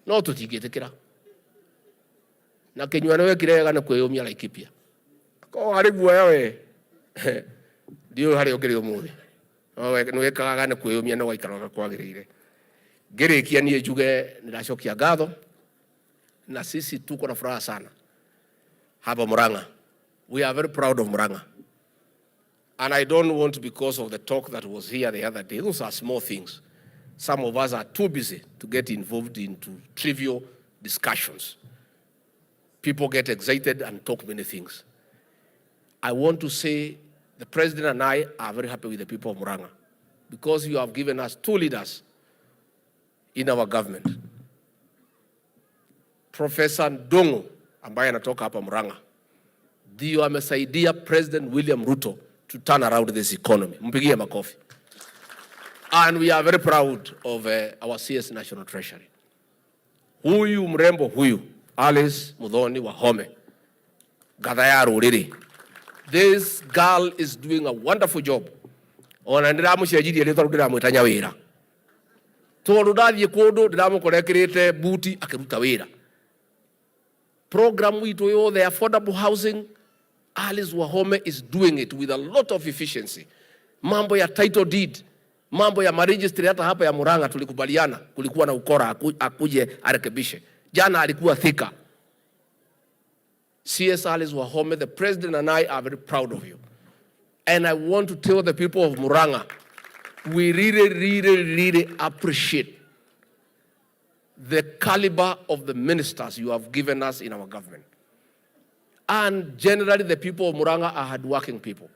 no tũtingĩtĩkĩra. Na Kinyona wekire wega nĩ kwĩyũmia Laikipia, ko harĩ guoya we ndiũĩ harĩa ũngĩrĩ ũmũthĩ. Nĩ wekaga nĩ kwĩyũmia no waikaraga kwagĩrĩire. Ngĩrĩkia niĩ njuge nĩndacokia ngatho, na sisi tuko na furaha sana hapa Murang'a. We are very proud of Murang'a. And I don't want, because of the talk that was here the other day, those are small things. Some of us are too busy to get involved into trivial discussions. People get excited and talk many things. I want to say the president and I are very happy with the people of Murang'a, because you have given us two leaders in our government. Professor Ndung'u ambaye anatoka hapa Murang'a ndio amesaidia President William Ruto to turn around this economy. Mpigie makofi. And we are very proud of our CS National Treasury. Huyu mrembo huyu Alice Muthoni Wahome Gathaya Rũrĩrĩ. This girl is doing a wonderful job. Ona ndĩramũcenjirie rĩtwa rĩu ndĩramwĩtanya wĩra. Tondũ ndathiĩ kũndũ ndĩramũkorekĩrĩte buti akĩruta wĩra. Program witũ yothe affordable housing, Alice Wahome is doing it with a lot of efficiency. Mambo ya title deed, mambo ya registry hata hapa ya Murang'a tulikubaliana kulikuwa na ukora akuje arekebishe. Jana alikuwa Thika. CS Alice Wahome, the president and I are very proud of you. And I want to tell the people of Murang'a, we really appreciate the caliber of the ministers you have given us in our government. And generally, the people of Murang'a are hardworking people.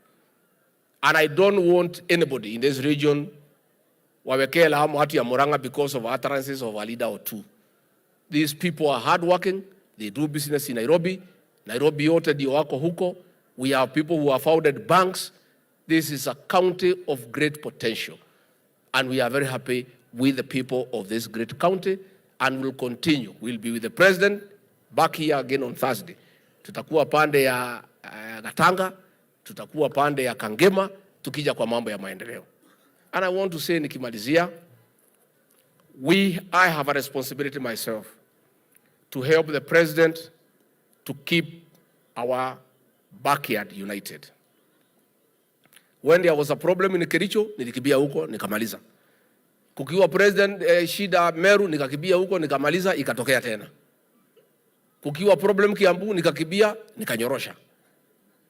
And I don't want anybody in this region wawekee lawama watu ya Murang'a because of utterances of a leader or two. These people are hardworking. They do business in Nairobi. Nairobi yote ndio wako huko. We have people who have founded banks. This is a county of great potential. And we are very happy with the people of this great county, and will continue. We'll be with the president back here again on Thursday. Tutakuwa pande ya Gatanga, tutakuwa pande ya Kangema, tukija kwa mambo ya maendeleo. And I want to say nikimalizia, I have a responsibility myself to help the president to keep our backyard united. When there was a problem in Kericho, nilikibia huko nikamaliza. Kukiwa president shida Meru, nikakibia huko nikamaliza, ikatokea tena. Kukiwa problem Kiambu, nikakibia nikanyorosha.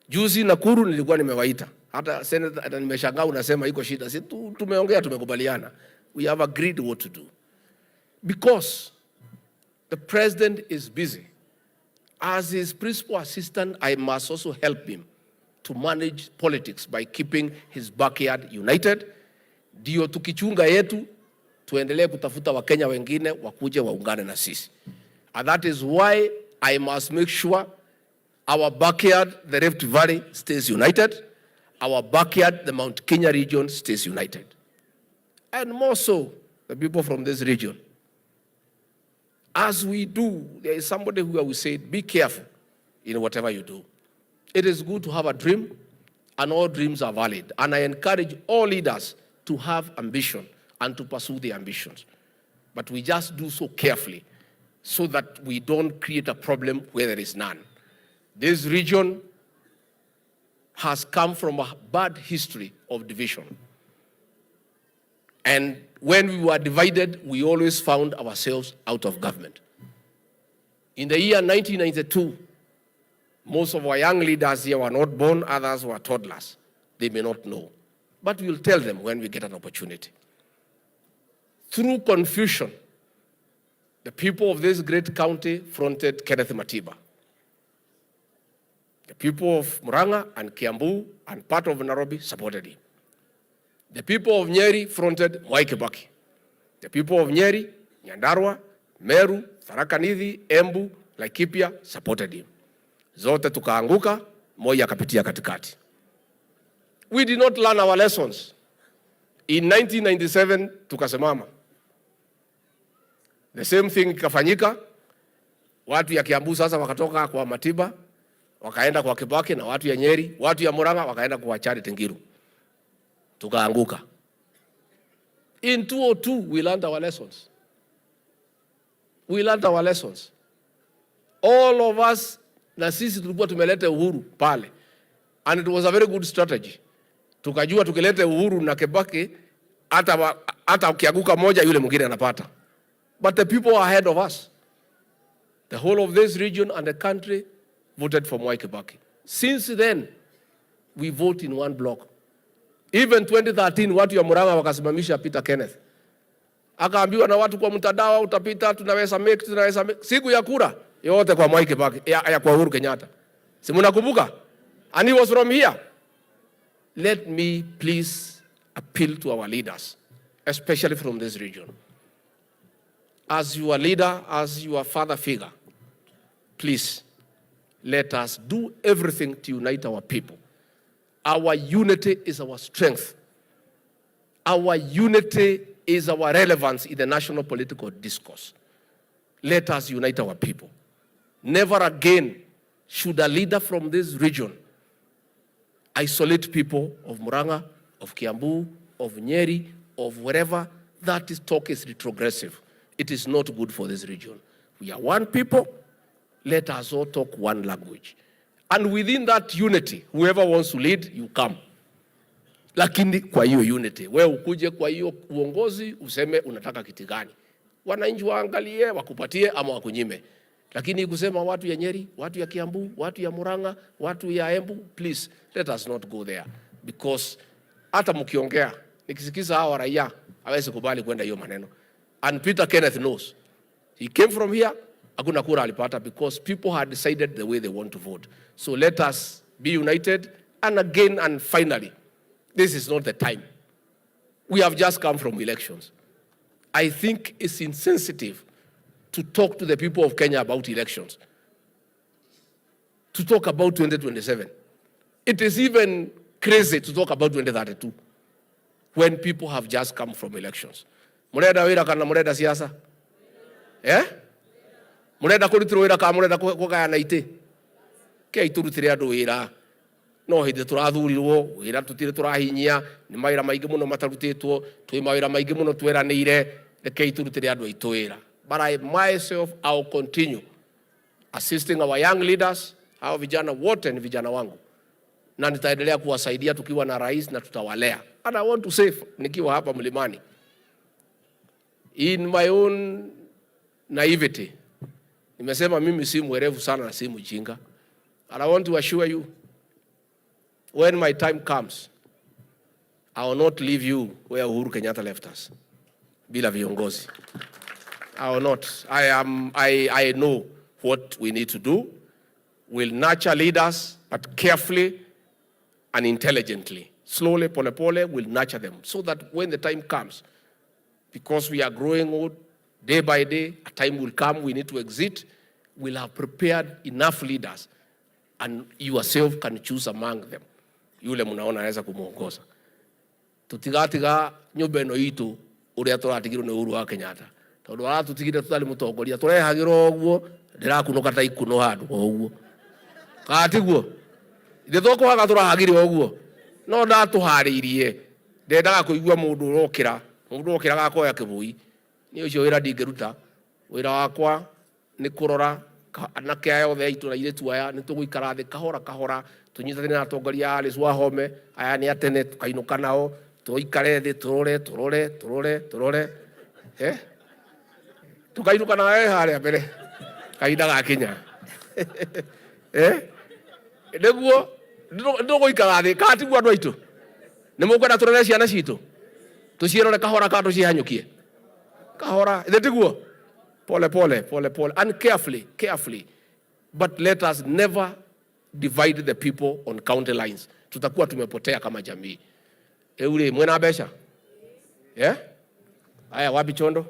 Juzi Nakuru nilikuwa nimewaita. Hata senator nimeshangaa unasema iko shida. Sisi tumeongea, tumekubaliana. We have agreed what to do. Because the president is busy. As his principal assistant, I must also help him to manage politics by keeping his backyard united. Ndio tukichunga yetu, tuendelee kutafuta Wakenya wengine wakuje waungane na sisi. And that is why I must make sure our backyard, the Rift Valley, stays united. Our backyard, the Mount Kenya region, stays united. And more so, the people from this region. As we do, there is somebody who will say, be careful in whatever you do. It is good to have a dream, and all dreams are valid. And I encourage all leaders to have ambition and to pursue the ambitions. But we just do so carefully so that we don't create a problem where there is none. This region has come from a bad history of division. And when we were divided, we always found ourselves out of government. In the year 1992, most of our young leaders here were not born, others were toddlers. They may not know. But we'll tell them when we get an opportunity. Through confusion, the people of this great county fronted Kenneth Matiba. The people of Murang'a and Kiambu and part of Nairobi supported him. The people of Nyeri fronted Mwai Kibaki. The people of Nyeri, Nyandarua, Meru, Tharaka Nithi, Embu, Laikipia supported him. Zote tukaanguka, moja akapitia katikati. We did not learn our lessons. In 1997, tukasemama. The same thing ikafanyika. Watu ya Kiambu sasa wakatoka kwa Matiba, wakaenda kwa Kibaki, na watu ya Nyeri, watu ya Murang'a wakaenda kwa Charity Ngilu. Tukaanguka. In 2002, we learned our lessons. We learned our lessons. All of us, na sisi tulikuwa tumeleta uhuru pale. And it was a very good strategy. Tukajua tukileta uhuru na Kibaki, hata ukianguka moja yule mwingine anapata. But the people are ahead of us. The whole of this region and the country voted for Mwai Kibaki. Since then, we vote in one block. Even 2013, watu ya Murang'a wakasimamisha Peter Kenneth. Akaambiwa na watu kwa mtandao, utapita, tunaweza make. Siku ya kura, yote kwa Mwai Kibaki, ya kwa Uhuru Kenyatta. Si mnakumbuka? And he was from here. Let me please appeal to our leaders, especially from this region. As your leader, as your father figure, please, let us do everything to unite our people. Our unity is our strength. Our unity is our relevance in the national political discourse. Let us unite our people. Never again should a leader from this region isolate people of Murang'a, of Kiambu, of Nyeri, of wherever. That talk is retrogressive. It is not good for this region. We are one people. Let us all talk one language. And within that unity, whoever wants to lead, you come. Lakini kwa hiyo unity, wewe ukuje kwa hiyo uongozi, useme unataka kiti gani. Wananchi waangalie, wakupatie ama wakunyime. Lakini kusema watu ya Nyeri, watu ya Kiambu, watu ya Murang'a, watu ya Embu, please, let us not go there. Because hata mkiongea, nikisikiza hawa raia, hawezi kubali kwenda hiyo maneno. And Peter Kenneth knows. He came from here, hakuna kura alipata, because people had decided the way they want to vote. So let us be united. And again and finally, this is not the time. We have just come from elections. I think it's insensitive to talk to the people of Kenya about elections, to talk about 2027. It is even crazy to talk about 2032 when people have just come from elections. Mureda wira kana mureda siasa? Eh? Mureda kurutira wira kana mureda kugaya na ite? Ke iturutire andu wira. No hindi turathurirwo wira tutire turahinyia ni mawira maingi muno matarutitwo twi mawira maingi muno tweranire reke iturutire andu aitu wira. But I myself, I will continue assisting our young leaders, hao vijana wote ni vijana wangu, na nitaendelea kuwasaidia tukiwa na rais na tutawalea. And I want to say, nikiwa hapa mlimani, in my own naivety, nimesema mimi si mwerevu sana na si mjinga. And I want to assure you, when my time comes, I will not leave you where Uhuru Kenyatta left us, bila viongozi. I will not. I know what we need to do. We'll nurture leaders, but carefully and intelligently. Slowly, pole pole, we'll nurture them so that when the time comes, because we are growing old day by day. A time will come we need to exit. We'll have prepared enough leaders, and yourself can choose among them. Yule munaona anaweza kumuongoza. Tutigatiga nyumba ino itu uria turatigirwo ni Uhuru wa Kenyatta. Tondu aratutigire tutari mutongoria turehagirwo oguo ndirakunuka ta ikuno handu oguo. Katiguo. Ithe tukuhaga turahagire oguo. No ndatuhariirie. Ndendaga kuigua mundu urokira gakoya kibui. Ni ucio wira ndingeruta. Wira wakwa ni kurora anake aya othe aitu na iretu aya ni tuguikara thi kahora tunyitane na atongoria Alice Wahome aya ni atene tukainuka nao tuikare thi turore tukainuka na haria mbere kaida gakinya niguo nduguikara thi katiguo andu aitu ni mukwenda turere ciana citu tuciirore kahora ka tucihanyukie kahora ithe tiguo pole and carefully, but let us never divide the people on county lines. Tutakuwa tumepotea kama jamii. Eule mwena besha? Yeah? Aya wapi chondo?